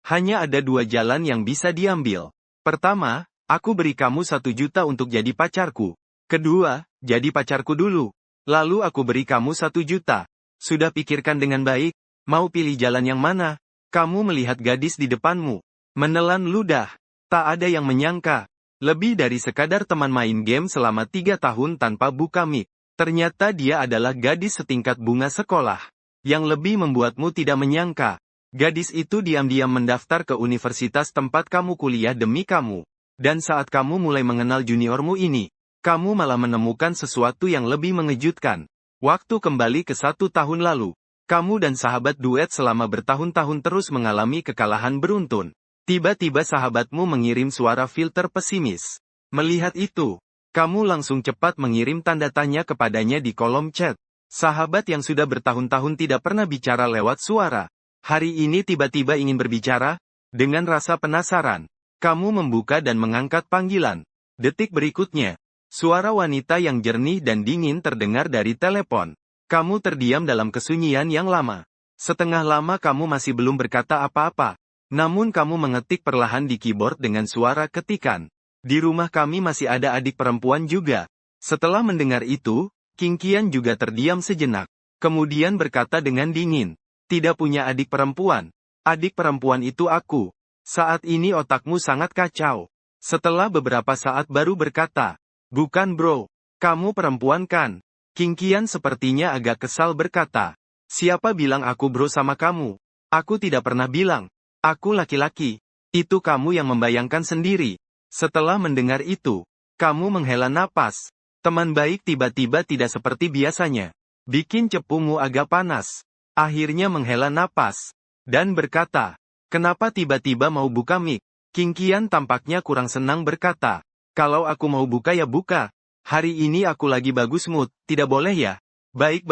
Hanya ada dua jalan yang bisa diambil. Pertama, aku beri kamu 1 juta untuk jadi pacarku. Kedua, jadi pacarku dulu. Lalu aku beri kamu 1 juta. Sudah pikirkan dengan baik, mau pilih jalan yang mana? Kamu melihat gadis di depanmu. Menelan ludah. Tak ada yang menyangka. Lebih dari sekadar teman main game selama 3 tahun tanpa buka mic. Ternyata dia adalah gadis setingkat bunga sekolah. Yang lebih membuatmu tidak menyangka. Gadis itu diam-diam mendaftar ke universitas tempat kamu kuliah demi kamu. Dan saat kamu mulai mengenal juniormu ini, kamu malah menemukan sesuatu yang lebih mengejutkan. Waktu kembali ke 1 tahun lalu, kamu dan sahabat duet selama bertahun-tahun terus mengalami kekalahan beruntun. Tiba-tiba sahabatmu mengirim suara filter pesimis. Melihat itu, kamu langsung cepat mengirim tanda tanya kepadanya di kolom chat. Sahabat yang sudah bertahun-tahun tidak pernah bicara lewat suara. Hari ini tiba-tiba ingin berbicara? Dengan rasa penasaran, kamu membuka dan mengangkat panggilan. Detik berikutnya, suara wanita yang jernih dan dingin terdengar dari telepon. Kamu terdiam dalam kesunyian yang lama. Setengah lama kamu masih belum berkata apa-apa. Namun kamu mengetik perlahan di keyboard dengan suara ketikan. Di rumah kami masih ada adik perempuan juga. Setelah mendengar itu, King Qian juga terdiam sejenak. Kemudian berkata dengan dingin. Tidak punya adik perempuan. Adik perempuan itu aku. Saat ini otakmu sangat kacau. Setelah beberapa saat baru berkata. Bukan bro, kamu perempuan kan? King Qian sepertinya agak kesal berkata. Siapa bilang aku bro sama kamu? Aku tidak pernah bilang. Aku laki-laki. Itu kamu yang membayangkan sendiri. Setelah mendengar itu, kamu menghela napas. Teman baik tiba-tiba tidak seperti biasanya. Bikin cepumu agak panas. Akhirnya menghela napas. Dan berkata, kenapa tiba-tiba mau buka mic? King Qian tampaknya kurang senang berkata. Kalau aku mau buka ya buka. Hari ini aku lagi bagus mood, tidak boleh ya? Baik.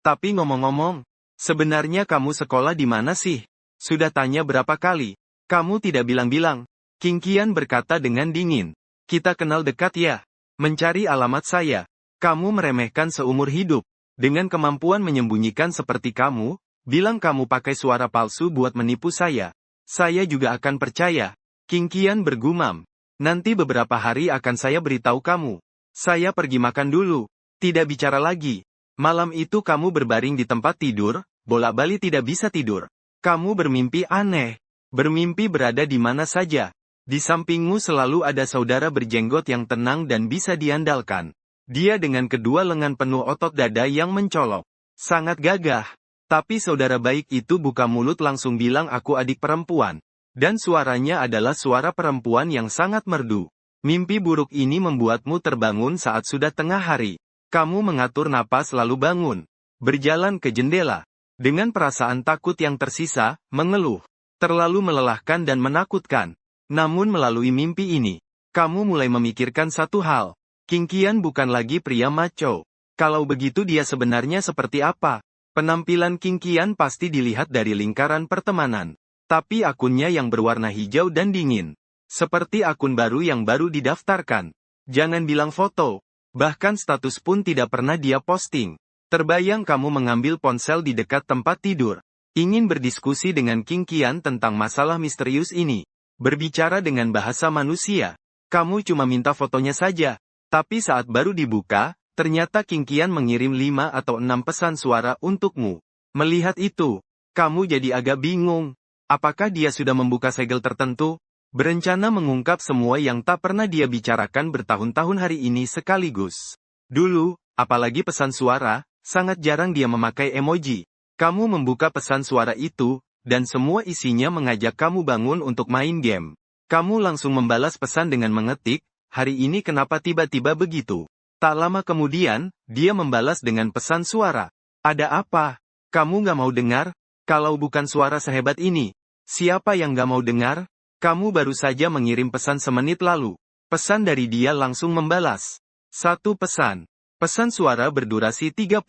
Tapi ngomong-ngomong, sebenarnya kamu sekolah di mana sih? Sudah tanya berapa kali? Kamu tidak bilang-bilang. King Qian berkata dengan dingin. Kita kenal dekat ya? Mencari alamat saya. Kamu meremehkan seumur hidup. Dengan kemampuan menyembunyikan seperti kamu, bilang kamu pakai suara palsu buat menipu saya. Saya juga akan percaya. King Qian bergumam. Nanti beberapa hari akan saya beritahu kamu. Saya pergi makan dulu. Tidak bicara lagi. Malam itu kamu berbaring di tempat tidur, bolak-balik tidak bisa tidur. Kamu bermimpi aneh. Bermimpi berada di mana saja. Di sampingmu selalu ada saudara berjenggot yang tenang dan bisa diandalkan. Dia dengan kedua lengan penuh otot dada yang mencolok. Sangat gagah. Tapi saudara baik itu buka mulut langsung bilang aku adik perempuan. Dan suaranya adalah suara perempuan yang sangat merdu. Mimpi buruk ini membuatmu terbangun saat sudah tengah hari. Kamu mengatur napas lalu bangun. Berjalan ke jendela. Dengan perasaan takut yang tersisa, mengeluh. Terlalu melelahkan dan menakutkan. Namun melalui mimpi ini, kamu mulai memikirkan satu hal. King Qian bukan lagi pria macho. Kalau begitu dia sebenarnya seperti apa? Penampilan King Qian pasti dilihat dari lingkaran pertemanan. Tapi akunnya yang berwarna hijau dan dingin. Seperti akun baru yang baru didaftarkan. Jangan bilang foto. Bahkan status pun tidak pernah dia posting. Terbayang kamu mengambil ponsel di dekat tempat tidur. Ingin berdiskusi dengan King Qian tentang masalah misterius ini. Berbicara dengan bahasa manusia. Kamu cuma minta fotonya saja. Tapi saat baru dibuka, ternyata King Qian mengirim 5 atau 6 pesan suara untukmu. Melihat itu, kamu jadi agak bingung. Apakah dia sudah membuka segel tertentu? Berencana mengungkap semua yang tak pernah dia bicarakan bertahun-tahun hari ini sekaligus. Dulu, apalagi pesan suara, sangat jarang dia memakai emoji. Kamu membuka pesan suara itu, dan semua isinya mengajak kamu bangun untuk main game. Kamu langsung membalas pesan dengan mengetik, hari ini kenapa tiba-tiba begitu? Tak lama kemudian, dia membalas dengan pesan suara. Ada apa? Kamu gak mau dengar? Kalau bukan suara sehebat ini, siapa yang gak mau dengar? Kamu baru saja mengirim pesan semenit lalu. Pesan dari dia langsung membalas. Satu pesan. Pesan suara berdurasi 39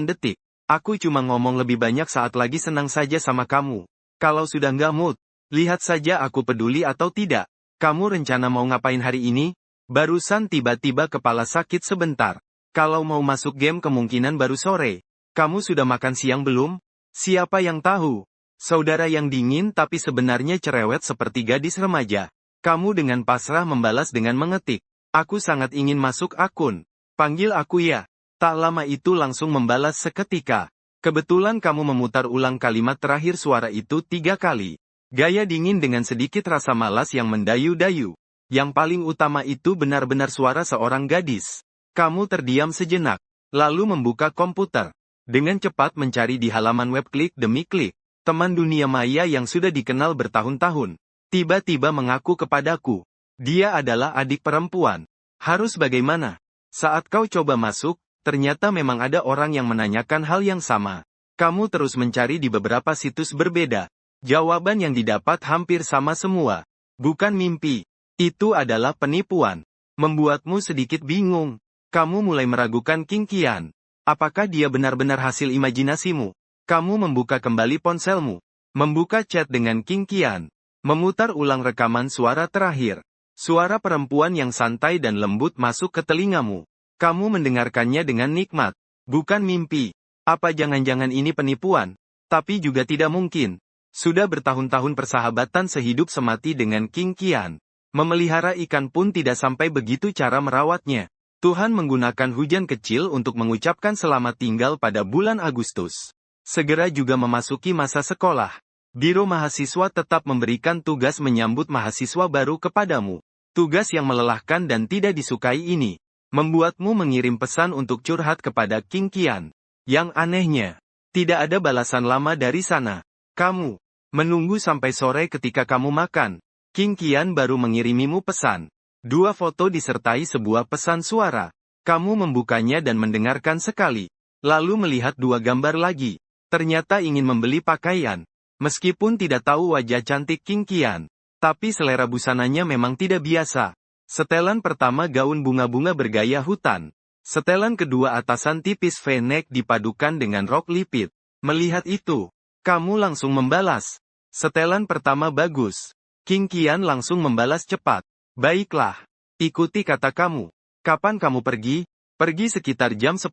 detik. Aku cuma ngomong lebih banyak saat lagi senang saja sama kamu. Kalau sudah gak mood, lihat saja aku peduli atau tidak. Kamu rencana mau ngapain hari ini? Barusan tiba-tiba kepala sakit sebentar. Kalau mau masuk game kemungkinan baru sore. Kamu sudah makan siang belum? Siapa yang tahu? Saudara yang dingin tapi sebenarnya cerewet seperti gadis remaja. Kamu dengan pasrah membalas dengan mengetik. Aku sangat ingin masuk akun. Panggil aku ya. Tak lama itu langsung membalas seketika. Kebetulan kamu memutar ulang kalimat terakhir suara itu 3 kali. Gaya dingin dengan sedikit rasa malas yang mendayu-dayu. Yang paling utama itu benar-benar suara seorang gadis. Kamu terdiam sejenak. Lalu membuka komputer. Dengan cepat mencari di halaman web klik demi klik. Teman dunia maya yang sudah dikenal bertahun-tahun. Tiba-tiba mengaku kepadaku. Dia adalah adik perempuan. Harus bagaimana? Saat kau coba masuk, ternyata memang ada orang yang menanyakan hal yang sama. Kamu terus mencari di beberapa situs berbeda. Jawaban yang didapat hampir sama semua. Bukan mimpi. Itu adalah penipuan. Membuatmu sedikit bingung. Kamu mulai meragukan Qing Qian. Apakah dia benar-benar hasil imajinasimu? Kamu membuka kembali ponselmu. Membuka chat dengan Qing Qian. Memutar ulang rekaman suara terakhir. Suara perempuan yang santai dan lembut masuk ke telingamu. Kamu mendengarkannya dengan nikmat. Bukan mimpi. Apa jangan-jangan ini penipuan? Tapi juga tidak mungkin. Sudah bertahun-tahun persahabatan sehidup semati dengan Qing Qian. Memelihara ikan pun tidak sampai begitu cara merawatnya. Tuhan menggunakan hujan kecil untuk mengucapkan selamat tinggal pada bulan Agustus. Segera juga memasuki masa sekolah. Biro mahasiswa tetap memberikan tugas menyambut mahasiswa baru kepadamu. Tugas yang melelahkan dan tidak disukai ini, membuatmu mengirim pesan untuk curhat kepada Qing Qian. Yang anehnya, tidak ada balasan lama dari sana. Kamu menunggu sampai sore ketika kamu makan. Qing Qian baru mengirimimu pesan. 2 foto disertai sebuah pesan suara. Kamu membukanya dan mendengarkan sekali. Lalu melihat 2 gambar lagi. Ternyata ingin membeli pakaian. Meskipun tidak tahu wajah cantik Qing Qian. Tapi selera busananya memang tidak biasa. Setelan pertama gaun bunga-bunga bergaya hutan. Setelan kedua atasan tipis V-neck dipadukan dengan rok lipit. Melihat itu, kamu langsung membalas. Setelan pertama bagus. Qing Qian langsung membalas cepat. Baiklah. Ikuti kata kamu. Kapan kamu pergi? Pergi sekitar jam 10,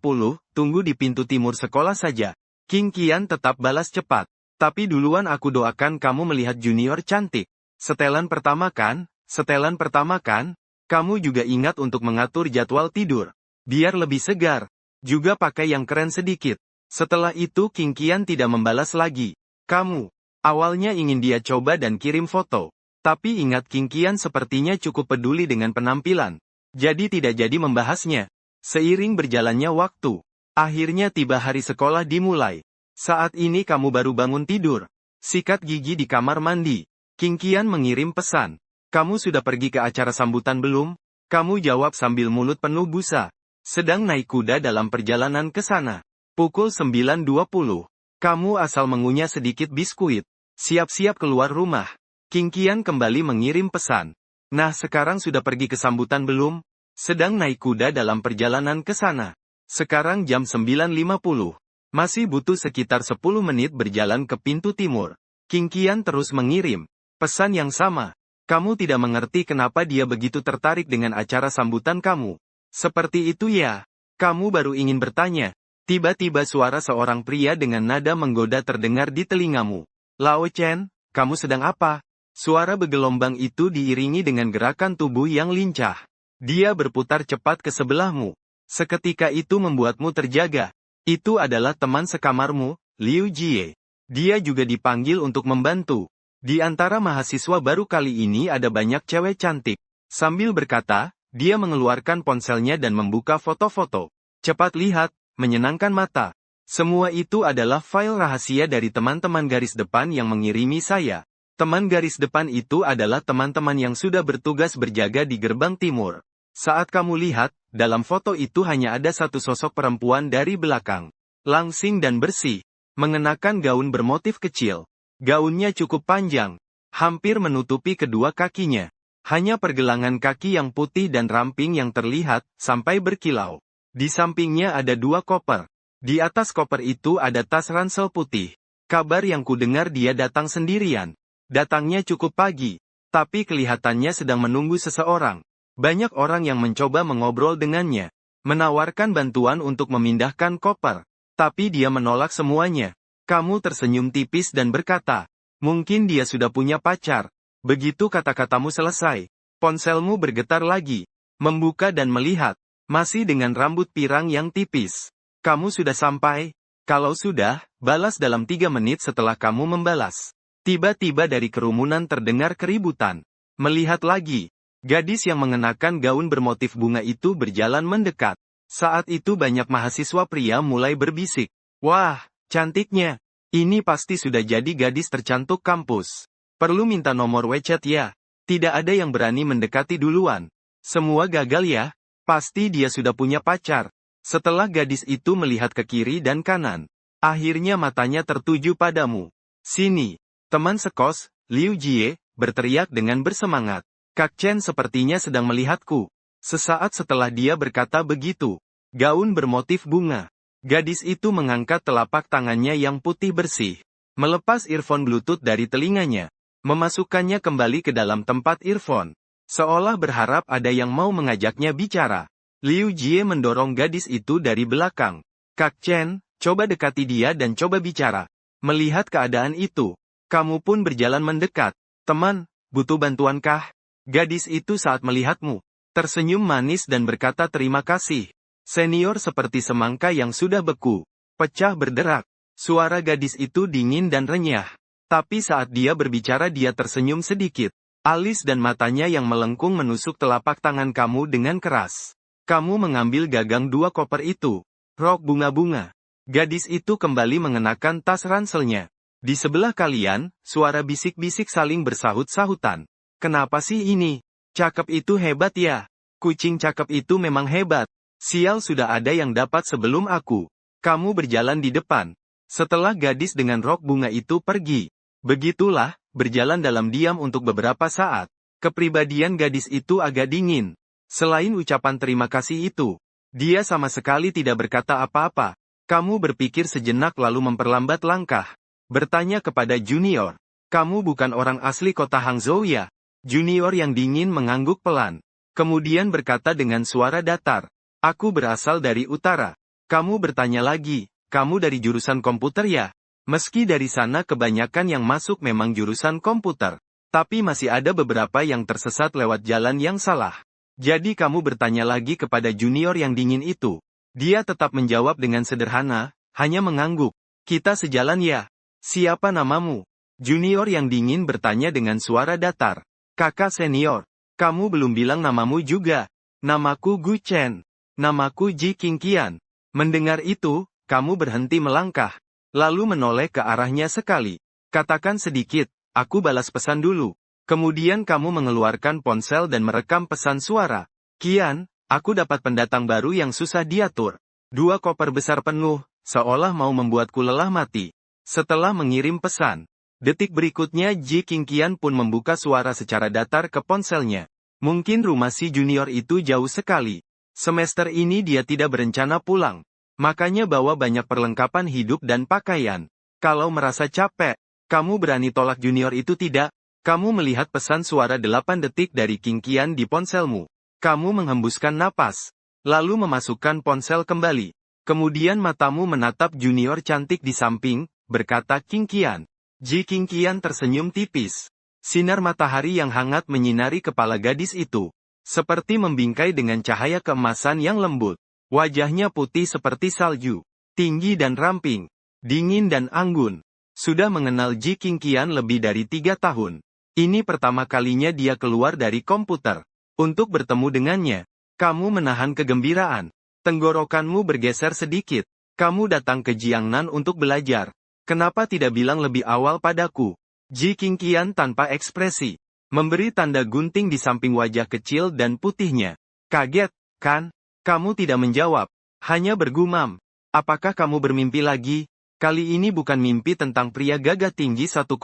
tunggu di pintu timur sekolah saja. Qing Qian tetap balas cepat. Tapi duluan aku doakan kamu melihat junior cantik. Setelan pertama kan? Setelan pertama kan? Kamu juga ingat untuk mengatur jadwal tidur. Biar lebih segar. Juga pakai yang keren sedikit. Setelah itu Qing Qian tidak membalas lagi. Kamu. Awalnya ingin dia coba dan kirim foto. Tapi ingat Qing Qian sepertinya cukup peduli dengan penampilan. Jadi tidak jadi membahasnya. Seiring berjalannya waktu. Akhirnya tiba hari sekolah dimulai. Saat ini kamu baru bangun tidur. Sikat gigi di kamar mandi. Qing Qian mengirim pesan. Kamu sudah pergi ke acara sambutan belum? Kamu jawab sambil mulut penuh busa. Sedang naik kuda dalam perjalanan ke sana. Pukul 9.20. Kamu asal mengunyah sedikit biskuit. Siap-siap keluar rumah. Qing Qian kembali mengirim pesan. Nah sekarang sudah pergi ke sambutan belum? Sedang naik kuda dalam perjalanan ke sana. Sekarang jam 9.50. Masih butuh sekitar 10 menit berjalan ke pintu timur. Qing Qian terus mengirim pesan yang sama. Kamu tidak mengerti kenapa dia begitu tertarik dengan acara sambutan kamu. Seperti itu ya. Kamu baru ingin bertanya. Tiba-tiba suara seorang pria dengan nada menggoda terdengar di telingamu. Lao Chen, kamu sedang apa? Suara bergelombang itu diiringi dengan gerakan tubuh yang lincah. Dia berputar cepat ke sebelahmu. Seketika itu membuatmu terjaga. Itu adalah teman sekamarmu, Liu Jie. Dia juga dipanggil untuk membantu. Di antara mahasiswa baru kali ini ada banyak cewek cantik. Sambil berkata, dia mengeluarkan ponselnya dan membuka foto-foto. Cepat lihat, menyenangkan mata. Semua itu adalah file rahasia dari teman-teman garis depan yang mengirimi saya. Teman garis depan itu adalah teman-teman yang sudah bertugas berjaga di gerbang timur. Saat kamu lihat, dalam foto itu hanya ada satu sosok perempuan dari belakang. Langsing dan bersih. Mengenakan gaun bermotif kecil. Gaunnya cukup panjang. Hampir menutupi kedua kakinya. Hanya pergelangan kaki yang putih dan ramping yang terlihat, sampai berkilau. Di sampingnya ada 2 koper. Di atas koper itu ada tas ransel putih. Kabar yang kudengar dia datang sendirian. Datangnya cukup pagi, tapi kelihatannya sedang menunggu seseorang. Banyak orang yang mencoba mengobrol dengannya, menawarkan bantuan untuk memindahkan koper, tapi dia menolak semuanya. Kamu tersenyum tipis dan berkata, mungkin dia sudah punya pacar. Begitu kata-katamu selesai, ponselmu bergetar lagi, membuka dan melihat, masih dengan rambut pirang yang tipis. Kamu sudah sampai? Kalau sudah, balas dalam 3 menit setelah kamu membalas. Tiba-tiba dari kerumunan terdengar keributan. Melihat lagi, gadis yang mengenakan gaun bermotif bunga itu berjalan mendekat. Saat itu banyak mahasiswa pria mulai berbisik. Wah, cantiknya. Ini pasti sudah jadi gadis tercantik kampus. Perlu minta nomor WeChat ya. Tidak ada yang berani mendekati duluan. Semua gagal ya. Pasti dia sudah punya pacar. Setelah gadis itu melihat ke kiri dan kanan, akhirnya matanya tertuju padamu. Sini, teman sekos, Liu Jie, berteriak dengan bersemangat. Kak Chen sepertinya sedang melihatku. Sesaat setelah dia berkata begitu, gaun bermotif bunga. Gadis itu mengangkat telapak tangannya yang putih bersih, melepas earphone Bluetooth dari telinganya, memasukkannya kembali ke dalam tempat earphone, seolah berharap ada yang mau mengajaknya bicara. Liu Jie mendorong gadis itu dari belakang. Kak Chen, coba dekati dia dan coba bicara. Melihat keadaan itu, kamu pun berjalan mendekat. Teman, butuh bantuankah? Gadis itu saat melihatmu, tersenyum manis dan berkata terima kasih. Senior seperti semangka yang sudah beku, pecah berderak. Suara gadis itu dingin dan renyah. Tapi saat dia berbicara dia tersenyum sedikit. Alis dan matanya yang melengkung menusuk telapak tangan kamu dengan keras. Kamu mengambil gagang 2 koper itu. Rok bunga-bunga. Gadis itu kembali mengenakan tas ranselnya. Di sebelah kalian, suara bisik-bisik saling bersahut-sahutan. Kenapa sih ini? Cakep itu hebat ya. Kucing cakep itu memang hebat. Sial sudah ada yang dapat sebelum aku. Kamu berjalan di depan. Setelah gadis dengan rok bunga itu pergi. Begitulah, berjalan dalam diam untuk beberapa saat. Kepribadian gadis itu agak dingin. Selain ucapan terima kasih itu, dia sama sekali tidak berkata apa-apa. Kamu berpikir sejenak lalu memperlambat langkah. Bertanya kepada junior. Kamu bukan orang asli kota Hangzhou ya? Junior yang dingin mengangguk pelan. Kemudian berkata dengan suara datar. Aku berasal dari utara. Kamu bertanya lagi, kamu dari jurusan komputer ya? Meski dari sana kebanyakan yang masuk memang jurusan komputer. Tapi masih ada beberapa yang tersesat lewat jalan yang salah. Jadi kamu bertanya lagi kepada junior yang dingin itu. Dia tetap menjawab dengan sederhana, hanya mengangguk. Kita sejalan ya? Siapa namamu? Junior yang dingin bertanya dengan suara datar. Kakak senior, kamu belum bilang namamu juga. Namaku Gu Chen. Namaku Ji Qingqian. Mendengar itu, kamu berhenti melangkah. Lalu menoleh ke arahnya sekali. Katakan sedikit, aku balas pesan dulu. Kemudian kamu mengeluarkan ponsel dan merekam pesan suara. Kian, aku dapat pendatang baru yang susah diatur. 2 koper besar penuh, seolah mau membuatku lelah mati. Setelah mengirim pesan, detik berikutnya Ji Qingqian pun membuka suara secara datar ke ponselnya. Mungkin rumah si junior itu jauh sekali. Semester ini dia tidak berencana pulang. Makanya bawa banyak perlengkapan hidup dan pakaian. Kalau merasa capek, kamu berani tolak junior itu tidak? Kamu melihat pesan suara 8 detik dari Qingqian di ponselmu. Kamu menghembuskan napas. Lalu memasukkan ponsel kembali. Kemudian matamu menatap junior cantik di samping, berkata Qingqian. Ji Qingqian tersenyum tipis. Sinar matahari yang hangat menyinari kepala gadis itu. Seperti membingkai dengan cahaya keemasan yang lembut. Wajahnya putih seperti salju. Tinggi dan ramping. Dingin dan anggun. Sudah mengenal Ji Qingqian lebih dari 3 tahun. Ini pertama kalinya dia keluar dari komputer. Untuk bertemu dengannya, kamu menahan kegembiraan. Tenggorokanmu bergeser sedikit. Kamu datang ke Jiangnan untuk belajar. Kenapa tidak bilang lebih awal padaku? Ji Qingqian tanpa ekspresi. Memberi tanda gunting di samping wajah kecil dan putihnya. Kaget, kan? Kamu tidak menjawab. Hanya bergumam. Apakah kamu bermimpi lagi? Kali ini bukan mimpi tentang pria gagah tinggi 1,85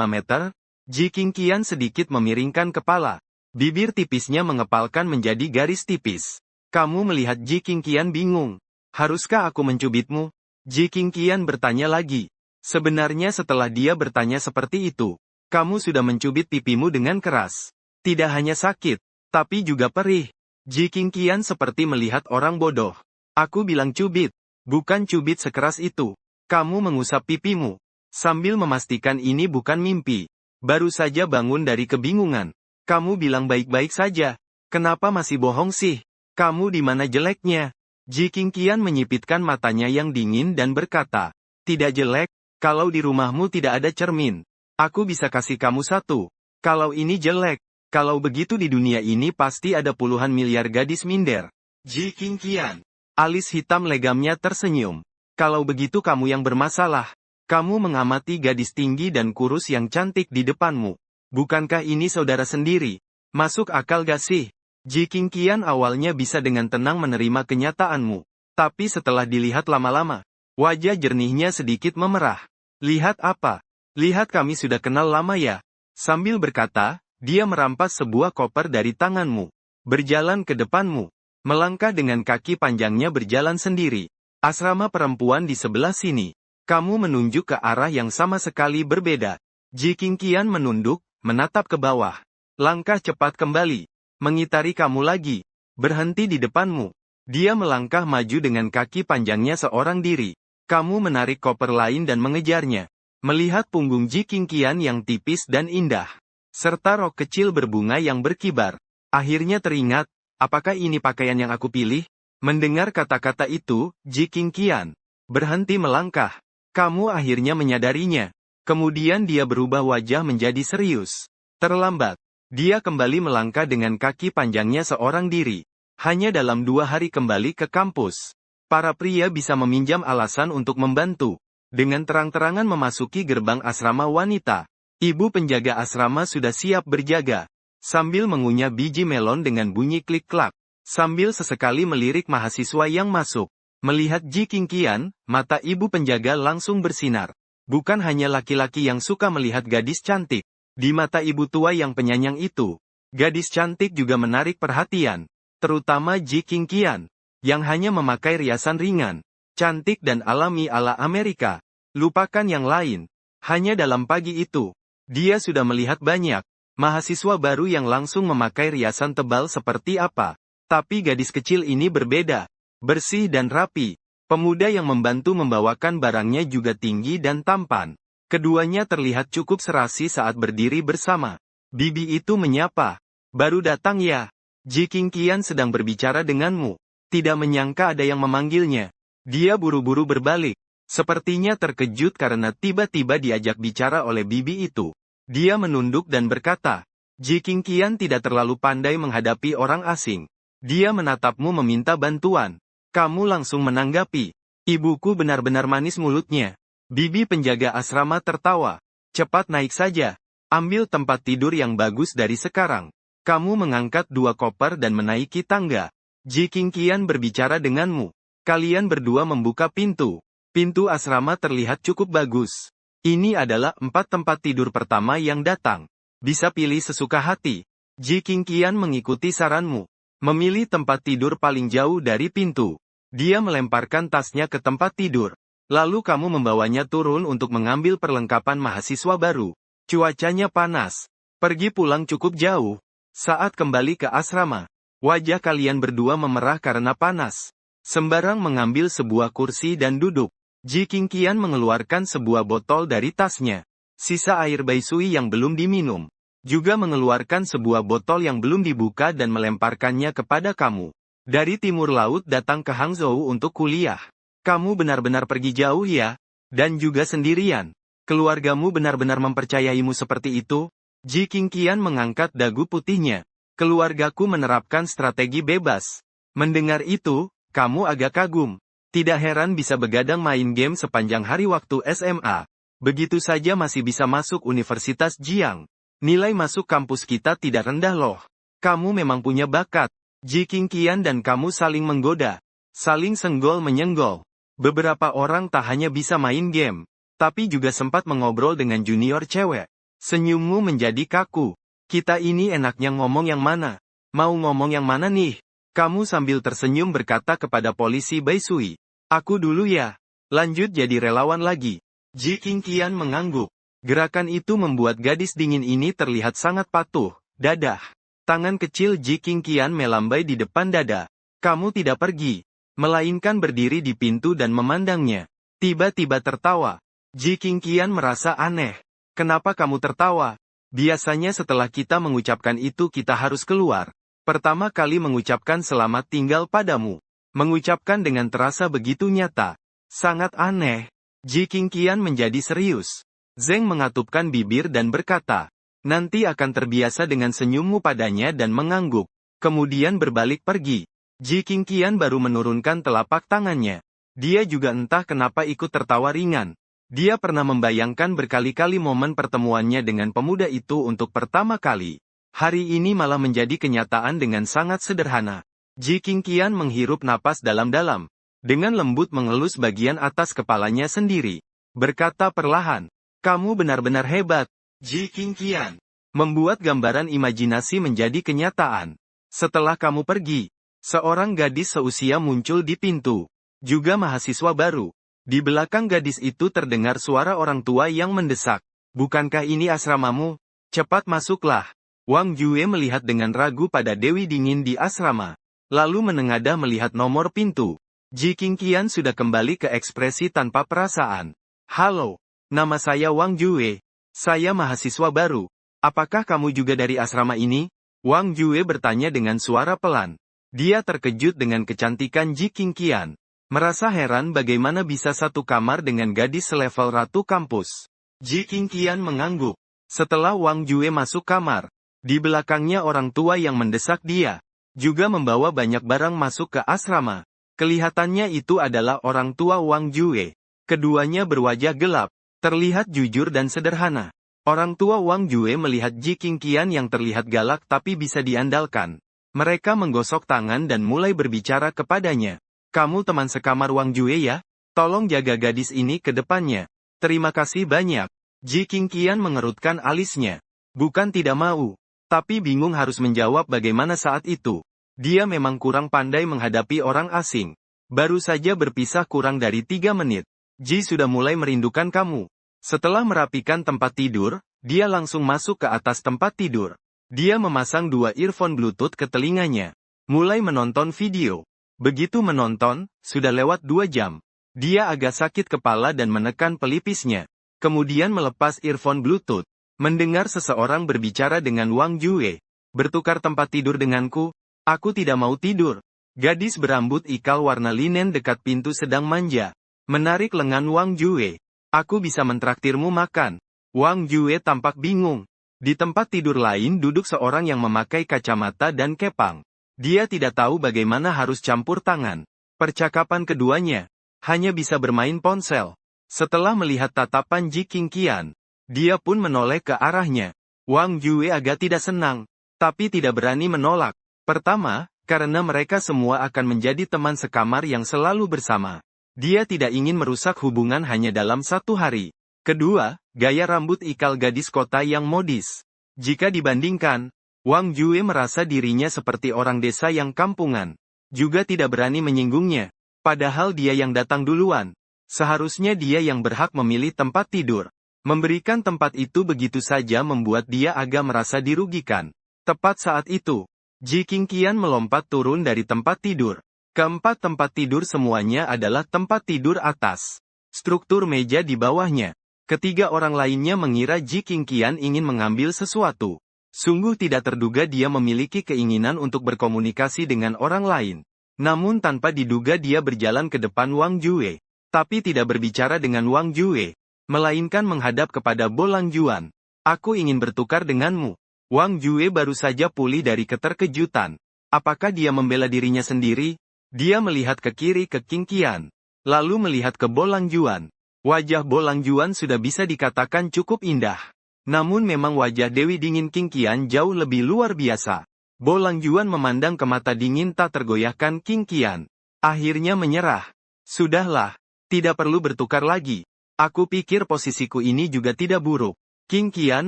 meter? Ji Qingqian sedikit memiringkan kepala. Bibir tipisnya mengepalkan menjadi garis tipis. Kamu melihat Ji Qingqian bingung. Haruskah aku mencubitmu? Ji Qingqian bertanya lagi. Sebenarnya setelah dia bertanya seperti itu, kamu sudah mencubit pipimu dengan keras. Tidak hanya sakit, tapi juga perih. Ji Qingqian seperti melihat orang bodoh. Aku bilang cubit, bukan cubit sekeras itu. Kamu mengusap pipimu. Sambil memastikan ini bukan mimpi. Baru saja bangun dari kebingungan. Kamu bilang baik-baik saja. Kenapa masih bohong sih? Kamu di mana jeleknya? Ji Qingqian menyipitkan matanya yang dingin dan berkata, tidak jelek, kalau di rumahmu tidak ada cermin. Aku bisa kasih kamu satu. Kalau ini jelek, kalau begitu di dunia ini pasti ada puluhan miliar gadis minder. Ji Qingqian. Alis hitam legamnya tersenyum. Kalau begitu kamu yang bermasalah. Kamu mengamati gadis tinggi dan kurus yang cantik di depanmu. Bukankah ini saudara sendiri? Masuk akal gak sih? Ji Qingqian awalnya bisa dengan tenang menerima kenyataanmu. Tapi setelah dilihat lama-lama, wajah jernihnya sedikit memerah. Lihat apa? Lihat kami sudah kenal lama ya. Sambil berkata, dia merampas sebuah koper dari tanganmu. Berjalan ke depanmu. Melangkah dengan kaki panjangnya berjalan sendiri. Asrama perempuan di sebelah sini. Kamu menunjuk ke arah yang sama sekali berbeda. Ji Qingqian menunduk, menatap ke bawah. Langkah cepat kembali. Mengitari kamu lagi. Berhenti di depanmu. Dia melangkah maju dengan kaki panjangnya seorang diri. Kamu menarik koper lain dan mengejarnya. Melihat punggung Ji Qingqian yang tipis dan indah. Serta rok kecil berbunga yang berkibar. Akhirnya teringat, apakah ini pakaian yang aku pilih? Mendengar kata-kata itu, Ji Qingqian berhenti melangkah. Kamu akhirnya menyadarinya. Kemudian dia berubah wajah menjadi serius. Terlambat. Dia kembali melangkah dengan kaki panjangnya seorang diri. Hanya dalam 2 hari kembali ke kampus. Para pria bisa meminjam alasan untuk membantu. Dengan terang-terangan memasuki gerbang asrama wanita. Ibu penjaga asrama sudah siap berjaga. Sambil mengunyah biji melon dengan bunyi klik-klak. Sambil sesekali melirik mahasiswa yang masuk. Melihat Ji Qingqian, mata ibu penjaga langsung bersinar. Bukan hanya laki-laki yang suka melihat gadis cantik. Di mata ibu tua yang penyayang itu, gadis cantik juga menarik perhatian. Terutama Ji Qingqian, yang hanya memakai riasan ringan, cantik dan alami ala Amerika. Lupakan yang lain. Hanya dalam pagi itu, dia sudah melihat banyak mahasiswa baru yang langsung memakai riasan tebal seperti apa. Tapi gadis kecil ini berbeda. Bersih dan rapi. Pemuda yang membantu membawakan barangnya juga tinggi dan tampan. Keduanya terlihat cukup serasi saat berdiri bersama. Bibi itu menyapa. Baru datang ya? Ji Qingqian sedang berbicara denganmu. Tidak menyangka ada yang memanggilnya. Dia buru-buru berbalik. Sepertinya terkejut karena tiba-tiba diajak bicara oleh bibi itu. Dia menunduk dan berkata, Ji Qingqian tidak terlalu pandai menghadapi orang asing. Dia menatapmu meminta bantuan. Kamu langsung menanggapi. Ibuku benar-benar manis mulutnya. Bibi penjaga asrama tertawa. Cepat naik saja. Ambil tempat tidur yang bagus dari sekarang. Kamu mengangkat 2 koper dan menaiki tangga. Ji Qingqian berbicara denganmu. Kalian berdua membuka pintu. Pintu asrama terlihat cukup bagus. Ini adalah 4 tempat tidur pertama yang datang. Bisa pilih sesuka hati. Ji Qingqian mengikuti saranmu. Memilih tempat tidur paling jauh dari pintu. Dia melemparkan tasnya ke tempat tidur. Lalu kamu membawanya turun untuk mengambil perlengkapan mahasiswa baru. Cuacanya panas. Pergi pulang cukup jauh. Saat kembali ke asrama, wajah kalian berdua memerah karena panas. Sembarang mengambil sebuah kursi dan duduk. Ji Qingqian mengeluarkan sebuah botol dari tasnya. Sisa air baisui yang belum diminum. Juga mengeluarkan sebuah botol yang belum dibuka dan melemparkannya kepada kamu. Dari timur laut datang ke Hangzhou untuk kuliah. Kamu benar-benar pergi jauh ya? Dan juga sendirian. Keluargamu benar-benar mempercayaimu seperti itu? Ji Qingqian mengangkat dagu putihnya. Keluargaku menerapkan strategi bebas. Mendengar itu, kamu agak kagum. Tidak heran bisa begadang main game sepanjang hari waktu SMA. Begitu saja masih bisa masuk Universitas Jiang. Nilai masuk kampus kita tidak rendah loh. Kamu memang punya bakat. Ji Qingqian dan kamu saling menggoda. Saling senggol-menyenggol. Beberapa orang tak hanya bisa main game, tapi juga sempat mengobrol dengan junior cewek. Senyummu menjadi kaku. Kita ini enaknya ngomong yang mana? Mau ngomong yang mana nih? Kamu sambil tersenyum berkata kepada polisi Baisui. Aku dulu ya. Lanjut jadi relawan lagi. Ji Qingqian mengangguk. Gerakan itu membuat gadis dingin ini terlihat sangat patuh. Dadah. Tangan kecil Ji Qingqian melambai di depan dada. Kamu tidak pergi. Melainkan berdiri di pintu dan memandangnya. Tiba-tiba tertawa. Ji Qingqian merasa aneh. Kenapa kamu tertawa? Biasanya setelah kita mengucapkan itu kita harus keluar. Pertama kali mengucapkan selamat tinggal padamu. Mengucapkan dengan terasa begitu nyata. Sangat aneh. Ji Qingqian menjadi serius. Zeng mengatupkan bibir dan berkata, nanti akan terbiasa dengan senyummu padanya dan mengangguk. Kemudian berbalik pergi. Ji Qingqian baru menurunkan telapak tangannya. Dia juga entah kenapa ikut tertawa ringan. Dia pernah membayangkan berkali-kali momen pertemuannya dengan pemuda itu untuk pertama kali. Hari ini malah menjadi kenyataan dengan sangat sederhana. Ji Qingqian menghirup napas dalam-dalam. Dengan lembut mengelus bagian atas kepalanya sendiri. Berkata perlahan, kamu benar-benar hebat, Ji Qingqian. Membuat gambaran imajinasi menjadi kenyataan. Setelah kamu pergi, seorang gadis seusia muncul di pintu. Juga mahasiswa baru. Di belakang gadis itu terdengar suara orang tua yang mendesak. Bukankah ini asramamu? Cepat masuklah. Wang Jue melihat dengan ragu pada Dewi Dingin di asrama. Lalu menengadah melihat nomor pintu. Ji Qingqian sudah kembali ke ekspresi tanpa perasaan. Halo, nama saya Wang Jue. Saya mahasiswa baru. Apakah kamu juga dari asrama ini? Wang Jue bertanya dengan suara pelan. Dia terkejut dengan kecantikan Ji Qingqian. Merasa heran bagaimana bisa satu kamar dengan gadis selevel ratu kampus. Ji Qingqian mengangguk. Setelah Wang Jue masuk kamar, di belakangnya orang tua yang mendesak dia. Juga membawa banyak barang masuk ke asrama. Kelihatannya itu adalah orang tua Wang Jue. Keduanya berwajah gelap, terlihat jujur dan sederhana. Orang tua Wang Jue melihat Ji Qingqian yang terlihat galak tapi bisa diandalkan. Mereka menggosok tangan dan mulai berbicara kepadanya. Kamu teman sekamar Wang Jue ya? Tolong jaga gadis ini ke depannya. Terima kasih banyak. Ji Qingqian mengerutkan alisnya. Bukan tidak mau, tapi bingung harus menjawab bagaimana saat itu. Dia memang kurang pandai menghadapi orang asing. Baru saja berpisah kurang dari 3 menit. Ji sudah mulai merindukan kamu. Setelah merapikan tempat tidur, dia langsung masuk ke atas tempat tidur. Dia memasang 2 earphone Bluetooth ke telinganya. Mulai menonton video. Begitu menonton, sudah lewat 2 jam. Dia agak sakit kepala dan menekan pelipisnya. Kemudian melepas earphone Bluetooth. Mendengar seseorang berbicara dengan Wang Jue. Bertukar tempat tidur denganku? Aku tidak mau tidur. Gadis berambut ikal warna linen dekat pintu sedang manja. Menarik lengan Wang Jue. Aku bisa mentraktirmu makan. Wang Jue tampak bingung. Di tempat tidur lain duduk seorang yang memakai kacamata dan kepang. Dia tidak tahu bagaimana harus campur tangan. Percakapan keduanya hanya bisa bermain ponsel. Setelah melihat tatapan Ji Qingqian, dia pun menoleh ke arahnya. Wang Jue agak tidak senang, tapi tidak berani menolak. Pertama, karena mereka semua akan menjadi teman sekamar yang selalu bersama. Dia tidak ingin merusak hubungan hanya dalam 1 hari. Kedua, gaya rambut ikal gadis kota yang modis. Jika dibandingkan, Wang Jue merasa dirinya seperti orang desa yang kampungan. Juga tidak berani menyinggungnya. Padahal dia yang datang duluan. Seharusnya dia yang berhak memilih tempat tidur. Memberikan tempat itu begitu saja membuat dia agak merasa dirugikan. Tepat saat itu, Ji Qingqian melompat turun dari tempat tidur. Keempat tempat tidur semuanya adalah tempat tidur atas. Struktur meja di bawahnya. Ketiga orang lainnya mengira Ji Qingqian ingin mengambil sesuatu. Sungguh tidak terduga dia memiliki keinginan untuk berkomunikasi dengan orang lain. Namun tanpa diduga dia berjalan ke depan Wang Jue. Tapi tidak berbicara dengan Wang Jue. Melainkan menghadap kepada Bo Langjuan. Aku ingin bertukar denganmu. Wang Jue baru saja pulih dari keterkejutan. Apakah dia membela dirinya sendiri? Dia melihat ke kiri ke Qingqian. Lalu melihat ke Bo Langjuan. Wajah Bo Langjuan sudah bisa dikatakan cukup indah. Namun memang wajah Dewi Dingin Qingqian jauh lebih luar biasa. Bo Langjuan memandang ke mata dingin tak tergoyahkan Qingqian. Akhirnya menyerah. Sudahlah. Tidak perlu bertukar lagi. Aku pikir posisiku ini juga tidak buruk. Qingqian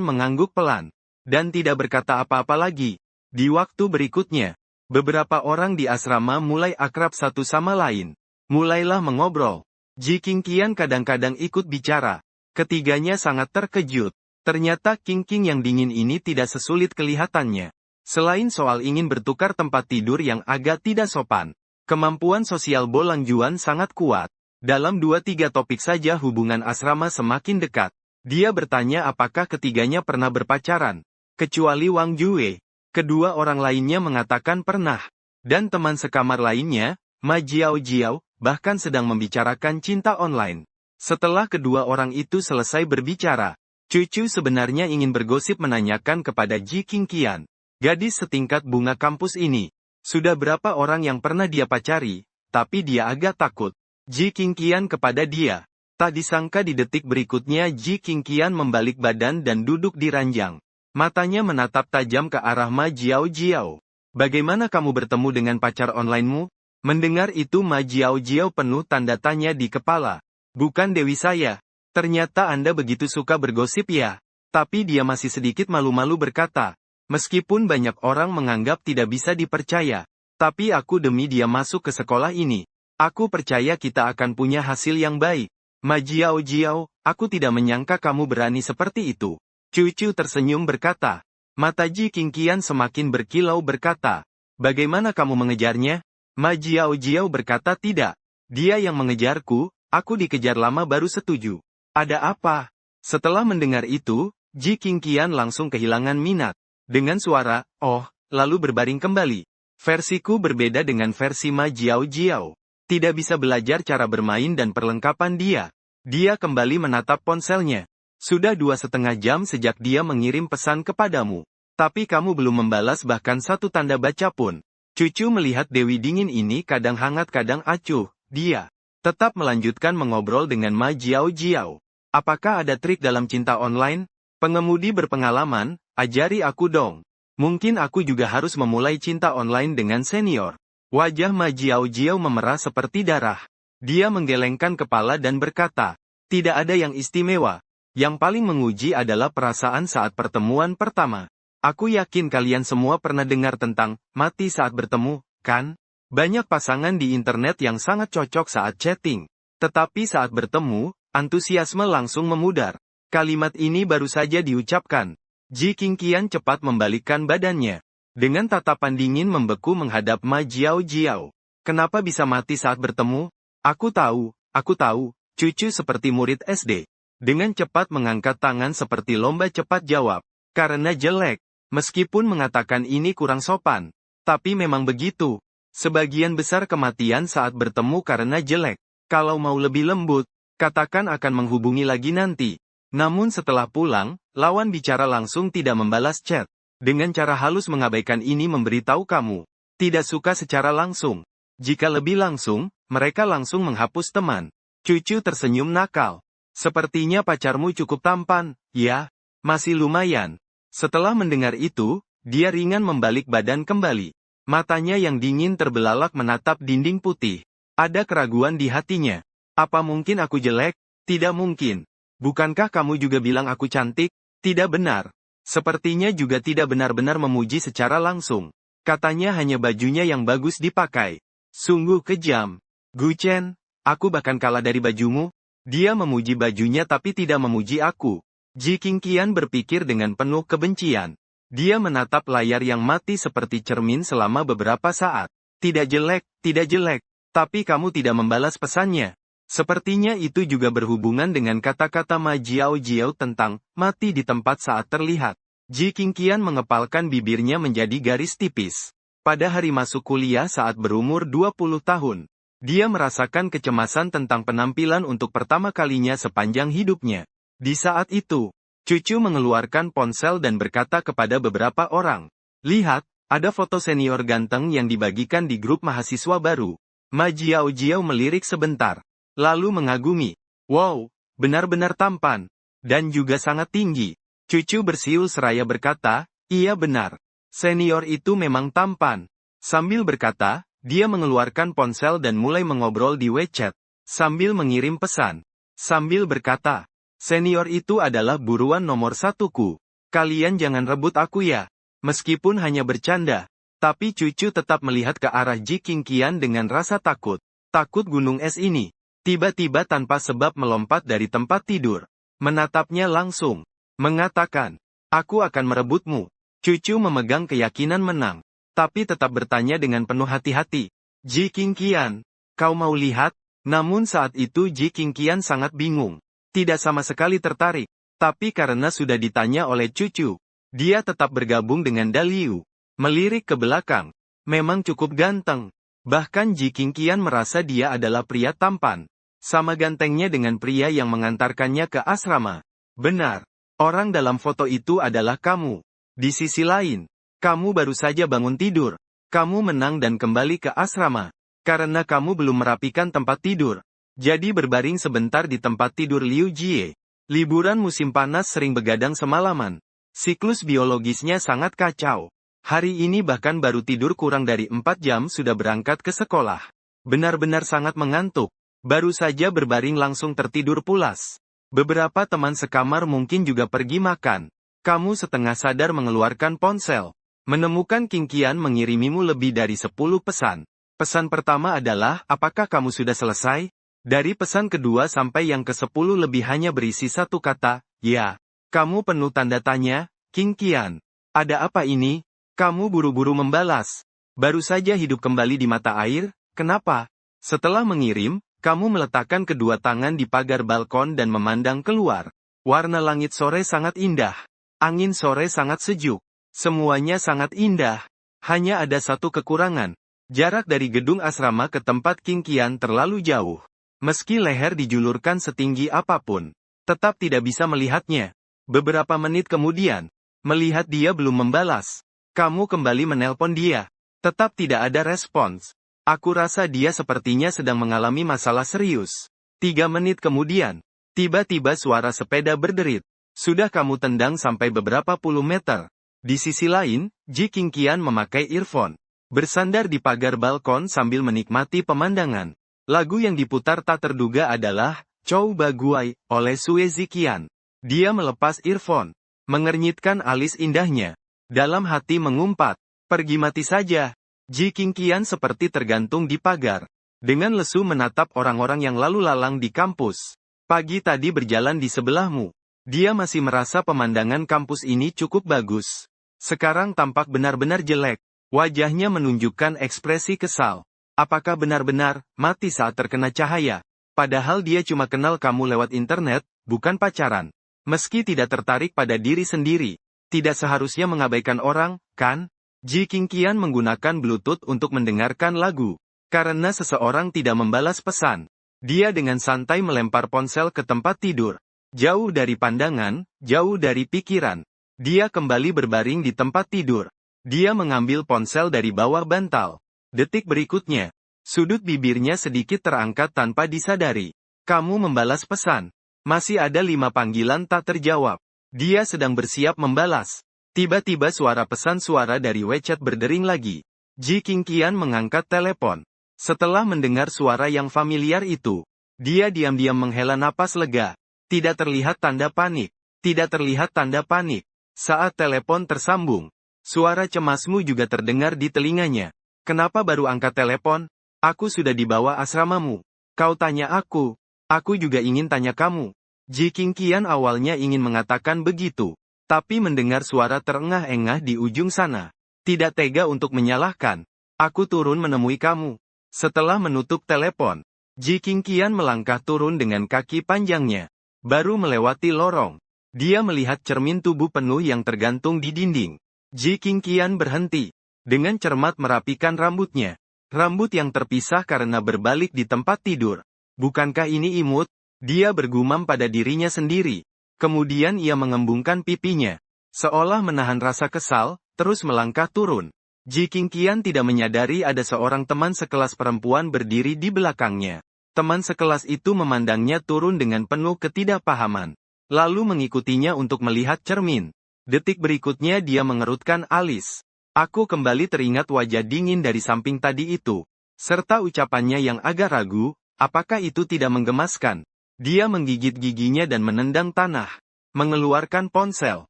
mengangguk pelan. Dan tidak berkata apa-apa lagi. Di waktu berikutnya, beberapa orang di asrama mulai akrab satu sama lain. Mulailah mengobrol. Ji Qingqian kadang-kadang ikut bicara. Ketiganya sangat terkejut. Ternyata Qingqing yang dingin ini tidak sesulit kelihatannya. Selain soal ingin bertukar tempat tidur yang agak tidak sopan, kemampuan sosial Bo Langjuan sangat kuat. Dalam 2-3 topik saja hubungan asrama semakin dekat. Dia bertanya apakah ketiganya pernah berpacaran. Kecuali Wang Jue. Kedua orang lainnya mengatakan pernah. Dan teman sekamar lainnya, Ma Jiao Jiao, bahkan sedang membicarakan cinta online. Setelah kedua orang itu selesai berbicara, Cucu sebenarnya ingin bergosip menanyakan kepada Ji Qingqian, gadis setingkat bunga kampus ini. Sudah berapa orang yang pernah dia pacari, tapi dia agak takut. Ji Qingqian kepada dia. Tak disangka di detik berikutnya Ji Qingqian membalik badan dan duduk di ranjang. Matanya menatap tajam ke arah Ma Jiao Jiao. Bagaimana kamu bertemu dengan pacar online-mu? Mendengar itu Ma Jiao Jiao penuh tanda tanya di kepala. Bukan Dewi saya. Ternyata Anda begitu suka bergosip ya. Tapi dia masih sedikit malu-malu berkata. Meskipun banyak orang menganggap tidak bisa dipercaya. Tapi aku demi dia masuk ke sekolah ini. Aku percaya kita akan punya hasil yang baik. Ma Jiao Jiao, aku tidak menyangka kamu berani seperti itu. Cucu tersenyum berkata. Mata Ji Qingqian semakin berkilau berkata. Bagaimana kamu mengejarnya? Ma Jiao Jiao berkata tidak. Dia yang mengejarku, aku dikejar lama baru setuju. Ada apa? Setelah mendengar itu, Ji Qingqian langsung kehilangan minat. Dengan suara, oh, lalu berbaring kembali. Versiku berbeda dengan versi Ma Jiao Jiao. Tidak bisa belajar cara bermain dan perlengkapan dia. Dia kembali menatap ponselnya. Sudah 2,5 jam sejak dia mengirim pesan kepadamu. Tapi kamu belum membalas bahkan satu tanda baca pun. Cucu melihat Dewi dingin ini kadang hangat kadang acuh. Dia tetap melanjutkan mengobrol dengan Ma Jiao Jiao. Apakah ada trik dalam cinta online? Pengemudi berpengalaman, ajari aku dong. Mungkin aku juga harus memulai cinta online dengan senior. Wajah Ma Jiao Jiao memerah seperti darah. Dia menggelengkan kepala dan berkata, tidak ada yang istimewa. Yang paling menguji adalah perasaan saat pertemuan pertama. Aku yakin kalian semua pernah dengar tentang mati saat bertemu, kan? Banyak pasangan di internet yang sangat cocok saat chatting. Tetapi saat bertemu, antusiasme langsung memudar. Kalimat ini baru saja diucapkan. Ji Qingqian cepat membalikkan badannya. Dengan tatapan dingin membeku menghadap Ma Jiao Jiao. Kenapa bisa mati saat bertemu? Aku tahu, cucu seperti murid SD. Dengan cepat mengangkat tangan seperti lomba cepat jawab. Karena jelek. Meskipun mengatakan ini kurang sopan. Tapi memang begitu. Sebagian besar kematian saat bertemu karena jelek. Kalau mau lebih lembut, katakan akan menghubungi lagi nanti. Namun setelah pulang, lawan bicara langsung tidak membalas chat. Dengan cara halus mengabaikan ini memberitahu kamu. Tidak suka secara langsung. Jika lebih langsung, mereka langsung menghapus teman. Cucu tersenyum nakal. Sepertinya pacarmu cukup tampan, ya? Masih lumayan. Setelah mendengar itu, dia ringan membalik badan kembali. Matanya yang dingin terbelalak menatap dinding putih. Ada keraguan di hatinya. Apa mungkin aku jelek? Tidak mungkin. Bukankah kamu juga bilang aku cantik? Tidak benar. Sepertinya juga tidak benar-benar memuji secara langsung. Katanya hanya bajunya yang bagus dipakai. Sungguh kejam. Gu Chen, aku bahkan kalah dari bajumu. Dia memuji bajunya tapi tidak memuji aku. Ji Qingqian berpikir dengan penuh kebencian. Dia menatap layar yang mati seperti cermin selama beberapa saat. Tidak jelek, tapi kamu tidak membalas pesannya. Sepertinya itu juga berhubungan dengan kata-kata Ma Jiao Jiao tentang mati di tempat saat terlihat. Ji Qingqian mengepalkan bibirnya menjadi garis tipis. Pada hari masuk kuliah saat berumur 20 tahun, dia merasakan kecemasan tentang penampilan untuk pertama kalinya sepanjang hidupnya. Di saat itu, Cucu mengeluarkan ponsel dan berkata kepada beberapa orang, lihat, ada foto senior ganteng yang dibagikan di grup mahasiswa baru. Ma Jiao Jiao melirik sebentar. Lalu mengagumi. Wow, benar-benar tampan. Dan juga sangat tinggi. Cucu bersiul seraya berkata, iya benar. Senior itu memang tampan. Sambil berkata, dia mengeluarkan ponsel dan mulai mengobrol di WeChat. Sambil mengirim pesan. Sambil berkata, senior itu adalah buruan nomor 1ku. Kalian jangan rebut aku ya. Meskipun hanya bercanda. Tapi Cucu tetap melihat ke arah Ji Qingqian dengan rasa takut. Takut gunung es ini. Tiba-tiba tanpa sebab melompat dari tempat tidur. Menatapnya langsung. Mengatakan, aku akan merebutmu. Cucu memegang keyakinan menang. Tapi tetap bertanya dengan penuh hati-hati. Ji Qingqian, kau mau lihat? Namun saat itu Ji Qingqian sangat bingung. Tidak sama sekali tertarik. Tapi karena sudah ditanya oleh cucu, dia tetap bergabung dengan Daliu. Melirik ke belakang. Memang cukup ganteng. Bahkan Ji Qingqian merasa dia adalah pria tampan. Sama gantengnya dengan pria yang mengantarkannya ke asrama. Benar. Orang dalam foto itu adalah kamu. Di sisi lain, kamu baru saja bangun tidur. Kamu menang dan kembali ke asrama. Karena kamu belum merapikan tempat tidur. Jadi berbaring sebentar di tempat tidur Liu Jie. Liburan musim panas sering begadang semalaman. Siklus biologisnya sangat kacau. Hari ini bahkan baru tidur kurang dari 4 jam sudah berangkat ke sekolah. Benar-benar sangat mengantuk. Baru saja berbaring langsung tertidur pulas. Beberapa teman sekamar mungkin juga pergi makan. Kamu setengah sadar mengeluarkan ponsel. Menemukan Qingqian mengirimimu lebih dari 10 pesan. Pesan pertama adalah, apakah kamu sudah selesai? Dari pesan kedua sampai yang ke-10 lebih hanya berisi satu kata, ya. Kamu penuh tanda tanya, Qingqian. Ada apa ini? Kamu buru-buru membalas. Baru saja hidup kembali di mata air, kenapa? Setelah mengirim, kamu meletakkan kedua tangan di pagar balkon dan memandang keluar. Warna langit sore sangat indah. Angin sore sangat sejuk. Semuanya sangat indah. Hanya ada satu kekurangan. Jarak dari gedung asrama ke tempat Qingqian terlalu jauh. Meski leher dijulurkan setinggi apapun, tetap tidak bisa melihatnya. Beberapa menit kemudian, melihat dia belum membalas. Kamu kembali menelpon dia. Tetap tidak ada respons. Aku rasa dia sepertinya sedang mengalami masalah serius. 3 menit kemudian, tiba-tiba suara sepeda berderit. Sudah kamu tendang sampai beberapa puluh meter. Di sisi lain, Ji Qingqian memakai earphone. Bersandar di pagar balkon sambil menikmati pemandangan. Lagu yang diputar tak terduga adalah, Chou Baguai, oleh Sue Ziqian. Dia melepas earphone. Mengernyitkan alis indahnya. Dalam hati mengumpat, pergi mati saja. Ji Qingqian seperti tergantung di pagar. Dengan lesu menatap orang-orang yang lalu lalang di kampus. Pagi tadi berjalan di sebelahmu. Dia masih merasa pemandangan kampus ini cukup bagus. Sekarang tampak benar-benar jelek. Wajahnya menunjukkan ekspresi kesal. Apakah benar-benar mati saat terkena cahaya? Padahal dia cuma kenal kamu lewat internet, bukan pacaran. Meski tidak tertarik pada diri sendiri, tidak seharusnya mengabaikan orang, kan? Ji Qingqian menggunakan Bluetooth untuk mendengarkan lagu. Karena seseorang tidak membalas pesan, dia dengan santai melempar ponsel ke tempat tidur. Jauh dari pandangan, jauh dari pikiran. Dia kembali berbaring di tempat tidur. Dia mengambil ponsel dari bawah bantal. Detik berikutnya, sudut bibirnya sedikit terangkat tanpa disadari. Kamu membalas pesan. Masih ada 5 panggilan tak terjawab. Dia sedang bersiap membalas. Tiba-tiba suara pesan suara dari WeChat berdering lagi. Ji Qingqian mengangkat telepon. Setelah mendengar suara yang familiar itu, dia diam-diam menghela napas lega. Tidak terlihat tanda panik. Tidak terlihat tanda panik. Saat telepon tersambung, suara cemasmu juga terdengar di telinganya. Kenapa baru angkat telepon? Aku sudah dibawa asramamu. Kau tanya aku. Aku juga ingin tanya kamu. Ji Qingqian awalnya ingin mengatakan begitu. Tapi mendengar suara terengah-engah di ujung sana. Tidak tega untuk menyalahkan. Aku turun menemui kamu. Setelah menutup telepon, Ji Qingqian melangkah turun dengan kaki panjangnya. Baru melewati lorong. Dia melihat cermin tubuh penuh yang tergantung di dinding. Ji Qingqian berhenti. Dengan cermat merapikan rambutnya. Rambut yang terpisah karena berbalik di tempat tidur. Bukankah ini imut? Dia bergumam pada dirinya sendiri. Kemudian ia mengembungkan pipinya. Seolah menahan rasa kesal, terus melangkah turun. Ji Qingqian tidak menyadari ada seorang teman sekelas perempuan berdiri di belakangnya. Teman sekelas itu memandangnya turun dengan penuh ketidakpahaman. Lalu mengikutinya untuk melihat cermin. Detik berikutnya dia mengerutkan alis. Aku kembali teringat wajah dingin dari samping tadi itu. Serta ucapannya yang agak ragu, apakah itu tidak menggemaskan? Dia menggigit giginya dan menendang tanah. Mengeluarkan ponsel.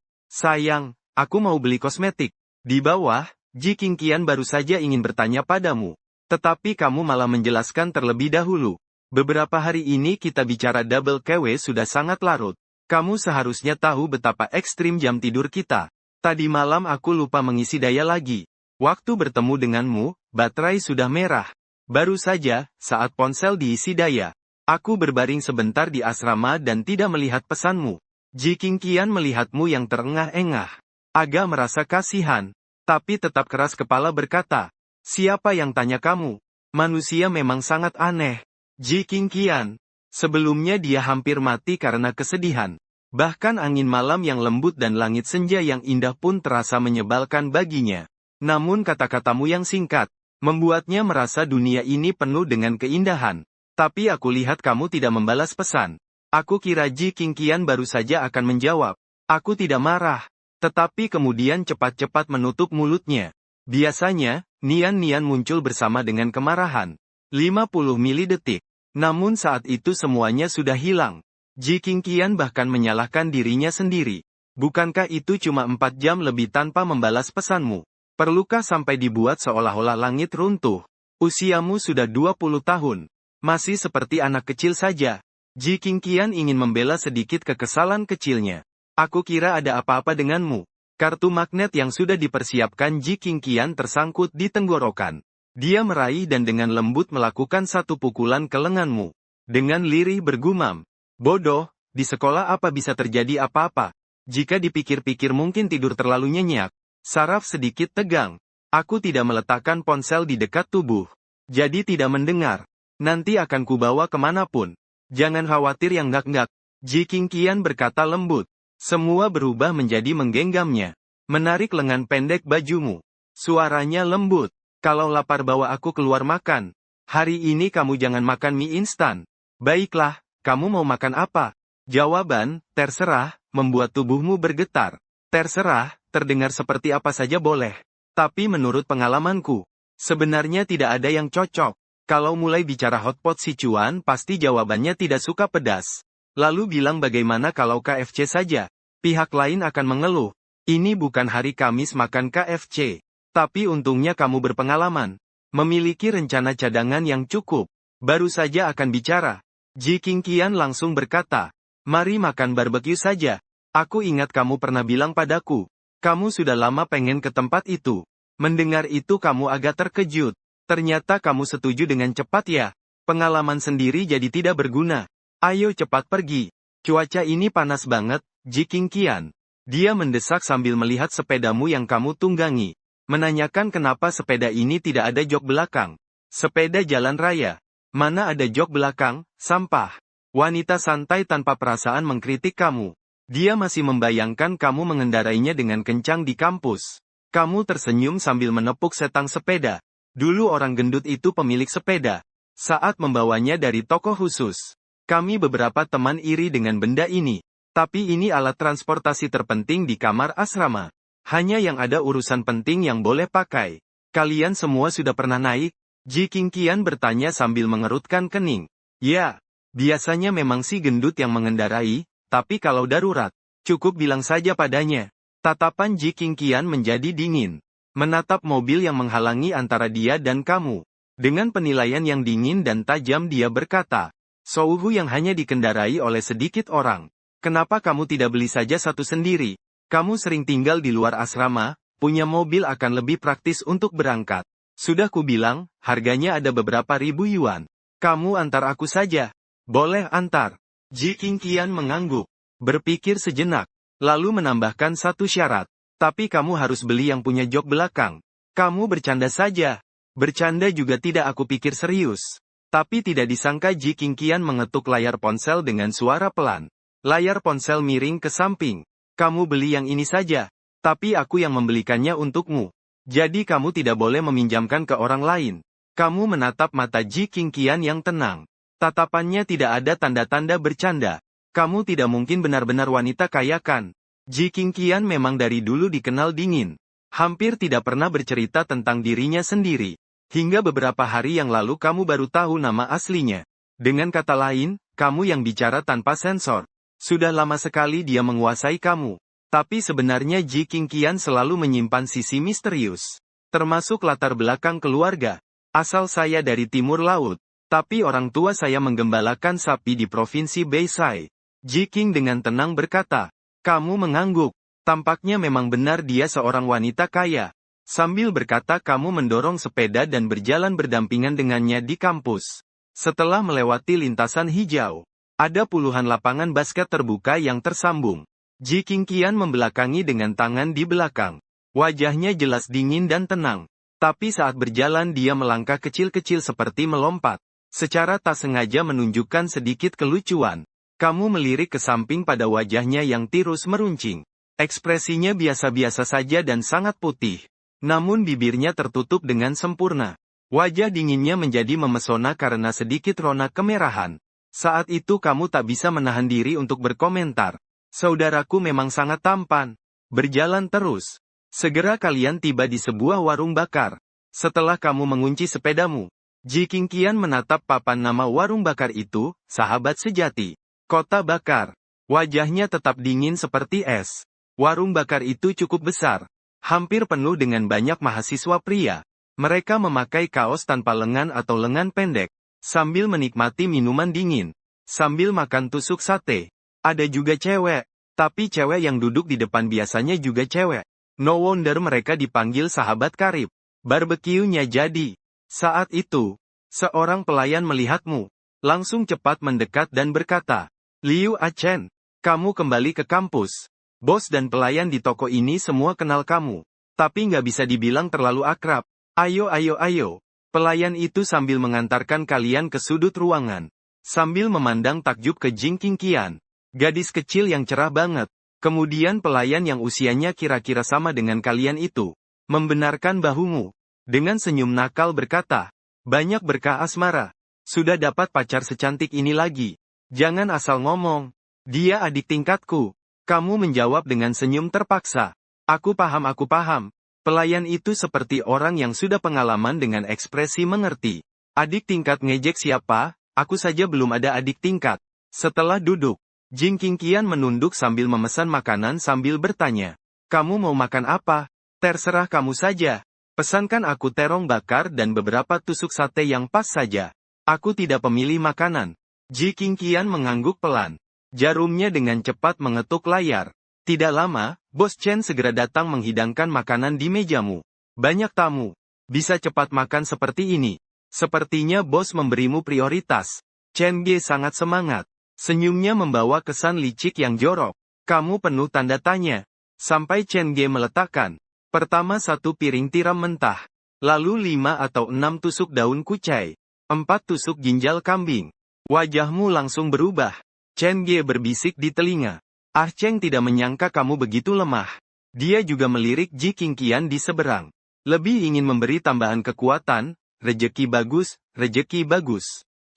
Sayang, aku mau beli kosmetik. Di bawah, Ji Qingqian baru saja ingin bertanya padamu. Tetapi kamu malah menjelaskan terlebih dahulu. Beberapa hari ini kita bicara double KW sudah sangat larut. Kamu seharusnya tahu betapa ekstrim jam tidur kita. Tadi malam aku lupa mengisi daya lagi. Waktu bertemu denganmu, baterai sudah merah. Baru saja, saat ponsel diisi daya, aku berbaring sebentar di asrama dan tidak melihat pesanmu. Ji Qingqian melihatmu yang terengah-engah. Agak merasa kasihan, tapi tetap keras kepala berkata, siapa yang tanya kamu? Manusia memang sangat aneh. Ji Qingqian. Sebelumnya dia hampir mati karena kesedihan. Bahkan angin malam yang lembut dan langit senja yang indah pun terasa menyebalkan baginya. Namun kata-katamu yang singkat, membuatnya merasa dunia ini penuh dengan keindahan. Tapi aku lihat kamu tidak membalas pesan. Aku kira Ji Qingqian baru saja akan menjawab. Aku tidak marah. Tetapi kemudian cepat-cepat menutup mulutnya. Biasanya, nian-nian muncul bersama dengan kemarahan. 50 milidetik. Namun saat itu semuanya sudah hilang. Ji Qingqian bahkan menyalahkan dirinya sendiri. Bukankah itu cuma 4 jam lebih tanpa membalas pesanmu? Perlukah sampai dibuat seolah-olah langit runtuh? Usiamu sudah 20 tahun. Masih seperti anak kecil saja. Ji Qingqian ingin membela sedikit kekesalan kecilnya. Aku kira ada apa-apa denganmu. Kartu magnet yang sudah dipersiapkan Ji Qingqian tersangkut di tenggorokan. Dia meraih dan dengan lembut melakukan satu pukulan ke lenganmu. Dengan lirih bergumam. Bodoh, di sekolah apa bisa terjadi apa-apa? Jika dipikir-pikir mungkin tidur terlalu nyenyak. Saraf sedikit tegang. Aku tidak meletakkan ponsel di dekat tubuh. Jadi tidak mendengar. Nanti akan kubawa kemanapun. Jangan khawatir yang ngak-ngak. Ji Qingqian berkata lembut. Semua berubah menjadi menggenggamnya. Menarik lengan pendek bajumu. Suaranya lembut. Kalau lapar bawa aku keluar makan. Hari ini kamu jangan makan mie instan. Baiklah, kamu mau makan apa? Jawaban, terserah, membuat tubuhmu bergetar. Terserah, terdengar seperti apa saja boleh. Tapi menurut pengalamanku, sebenarnya tidak ada yang cocok. Kalau mulai bicara hotpot Sichuan pasti jawabannya tidak suka pedas. Lalu bilang bagaimana kalau KFC saja? Pihak lain akan mengeluh. Ini bukan hari Kamis makan KFC. Tapi untungnya kamu berpengalaman. Memiliki rencana cadangan yang cukup. Baru saja akan bicara. Ji Qingqian langsung berkata. Mari makan barbeque saja. Aku ingat kamu pernah bilang padaku. Kamu sudah lama pengen ke tempat itu. Mendengar itu kamu agak terkejut. Ternyata kamu setuju dengan cepat ya. Pengalaman sendiri jadi tidak berguna. Ayo cepat pergi. Cuaca ini panas banget, Ji Qingqian. Dia mendesak sambil melihat sepedamu yang kamu tunggangi. Menanyakan kenapa sepeda ini tidak ada jok belakang. Sepeda jalan raya. Mana ada jok belakang, sampah. Wanita santai tanpa perasaan mengkritik kamu. Dia masih membayangkan kamu mengendarainya dengan kencang di kampus. Kamu tersenyum sambil menepuk setang sepeda. Dulu orang gendut itu pemilik sepeda. Saat membawanya dari toko khusus. Kami beberapa teman iri dengan benda ini. Tapi ini alat transportasi terpenting di kamar asrama. Hanya yang ada urusan penting yang boleh pakai. Kalian semua sudah pernah naik? Ji Qingqian bertanya sambil mengerutkan kening. Ya, biasanya memang si gendut yang mengendarai, tapi kalau darurat, cukup bilang saja padanya. Tatapan Ji Qingqian menjadi dingin. Menatap mobil yang menghalangi antara dia dan kamu. Dengan penilaian yang dingin dan tajam dia berkata. Souhu yang hanya dikendarai oleh sedikit orang. Kenapa kamu tidak beli saja satu sendiri? Kamu sering tinggal di luar asrama, punya mobil akan lebih praktis untuk berangkat. Sudah kubilang, harganya ada beberapa ribu yuan. Kamu antar aku saja. Boleh antar. Ji Qingqian mengangguk. Berpikir sejenak. Lalu menambahkan satu syarat. Tapi kamu harus beli yang punya jok belakang. Kamu bercanda saja. Bercanda juga tidak aku pikir serius. Tapi tidak disangka Ji Qingqian mengetuk layar ponsel dengan suara pelan. Layar ponsel miring ke samping. Kamu beli yang ini saja. Tapi aku yang membelikannya untukmu. Jadi kamu tidak boleh meminjamkan ke orang lain. Kamu menatap mata Ji Qingqian yang tenang. Tatapannya tidak ada tanda-tanda bercanda. Kamu tidak mungkin benar-benar wanita kaya kan? Ji Qingqian memang dari dulu dikenal dingin. Hampir tidak pernah bercerita tentang dirinya sendiri. Hingga beberapa hari yang lalu kamu baru tahu nama aslinya. Dengan kata lain, kamu yang bicara tanpa sensor. Sudah lama sekali dia menguasai kamu. Tapi sebenarnya Ji Qingqian selalu menyimpan sisi misterius. Termasuk latar belakang keluarga. Asal saya dari timur laut. Tapi orang tua saya menggembalakan sapi di provinsi Beisai. Ji Qing dengan tenang berkata. Kamu mengangguk. Tampaknya memang benar dia seorang wanita kaya. Sambil berkata kamu mendorong sepeda dan berjalan berdampingan dengannya di kampus. Setelah melewati lintasan hijau, ada puluhan lapangan basket terbuka yang tersambung. Ji Qingqian membelakangi dengan tangan di belakang. Wajahnya jelas dingin dan tenang. Tapi saat berjalan dia melangkah kecil-kecil seperti melompat. Secara tak sengaja menunjukkan sedikit kelucuan. Kamu melirik ke samping pada wajahnya yang tirus meruncing. Ekspresinya biasa-biasa saja dan sangat putih. Namun bibirnya tertutup dengan sempurna. Wajah dinginnya menjadi memesona karena sedikit rona kemerahan. Saat itu kamu tak bisa menahan diri untuk berkomentar. Saudaraku memang sangat tampan. Berjalan terus. Segera kalian tiba di sebuah warung bakar. Setelah kamu mengunci sepedamu, Ji Qingqian menatap papan nama warung bakar itu, sahabat sejati. Kota bakar. Wajahnya tetap dingin seperti es. Warung bakar itu cukup besar. Hampir penuh dengan banyak mahasiswa pria. Mereka memakai kaos tanpa lengan atau lengan pendek. Sambil menikmati minuman dingin. Sambil makan tusuk sate. Ada juga cewek. Tapi cewek yang duduk di depan biasanya juga cewek. No wonder mereka dipanggil sahabat karib. Barbeque-nya jadi. Saat itu, seorang pelayan melihatmu. Langsung cepat mendekat dan berkata, Liu Achen, kamu kembali ke kampus. Bos dan pelayan di toko ini semua kenal kamu. Tapi nggak bisa dibilang terlalu akrab. Ayo ayo ayo. Pelayan itu sambil mengantarkan kalian ke sudut ruangan. Sambil memandang takjub ke Ji Qingqian. Gadis kecil yang cerah banget. Kemudian pelayan yang usianya kira-kira sama dengan kalian itu. Membenarkan bahumu. Dengan senyum nakal berkata, banyak berkah asmara. Sudah dapat pacar secantik ini lagi. Jangan asal ngomong. Dia adik tingkatku. Kamu menjawab dengan senyum terpaksa. Aku paham. Pelayan itu seperti orang yang sudah pengalaman dengan ekspresi mengerti. Adik tingkat ngejek siapa? Aku saja belum ada adik tingkat. Setelah duduk, Ji Qingqian menunduk sambil memesan makanan sambil bertanya. Kamu mau makan apa? Terserah kamu saja. Pesankan aku terong bakar dan beberapa tusuk sate yang pas saja. Aku tidak pemilih makanan. Ji Qingqian mengangguk pelan. Jarumnya dengan cepat mengetuk layar. Tidak lama, Bos Chen segera datang menghidangkan makanan di mejamu. Banyak tamu. Bisa cepat makan seperti ini. Sepertinya bos memberimu prioritas. Chen Ge sangat semangat. Senyumnya membawa kesan licik yang jorok. Kamu penuh tanda tanya. Sampai Chen Ge meletakkan. Pertama 1 piring tiram mentah. Lalu 5 atau 6 tusuk daun kucai. 4 tusuk ginjal kambing. Wajahmu langsung berubah. Chen Ge berbisik di telinga. Ah Cheng tidak menyangka kamu begitu lemah. Dia juga melirik Ji Qingqian di seberang. Lebih ingin memberi tambahan kekuatan, rejeki bagus.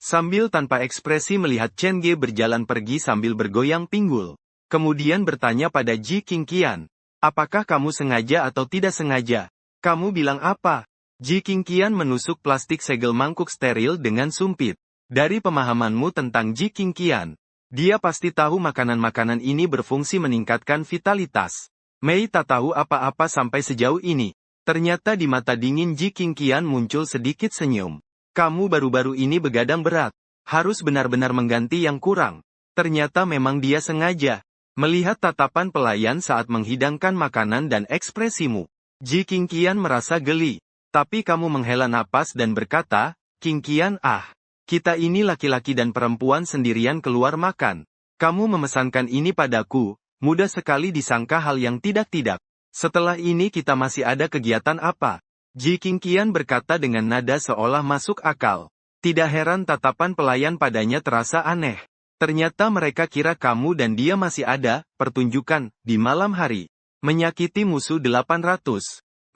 Sambil tanpa ekspresi melihat Chen Ge berjalan pergi sambil bergoyang pinggul. Kemudian bertanya pada Ji Qingqian. Apakah kamu sengaja atau tidak sengaja? Kamu bilang apa? Ji Qingqian menusuk plastik segel mangkuk steril dengan sumpit. Dari pemahamanmu tentang Ji Qingqian, dia pasti tahu makanan-makanan ini berfungsi meningkatkan vitalitas. Mei tak tahu apa-apa sampai sejauh ini. Ternyata di mata dingin Ji Qingqian muncul sedikit senyum. Kamu baru-baru ini begadang berat. Harus benar-benar mengganti yang kurang. Ternyata memang dia sengaja. Melihat tatapan pelayan saat menghidangkan makanan dan ekspresimu, Ji Qingqian merasa geli. Tapi kamu menghela napas dan berkata, Qingqian kita ini laki-laki dan perempuan sendirian keluar makan. Kamu memesankan ini padaku, mudah sekali disangka hal yang tidak-tidak. Setelah ini kita masih ada kegiatan apa? Ji Qingqian berkata dengan nada seolah masuk akal. Tidak heran tatapan pelayan padanya terasa aneh. Ternyata mereka kira kamu dan dia masih ada, pertunjukan, di malam hari. Menyakiti musuh 800.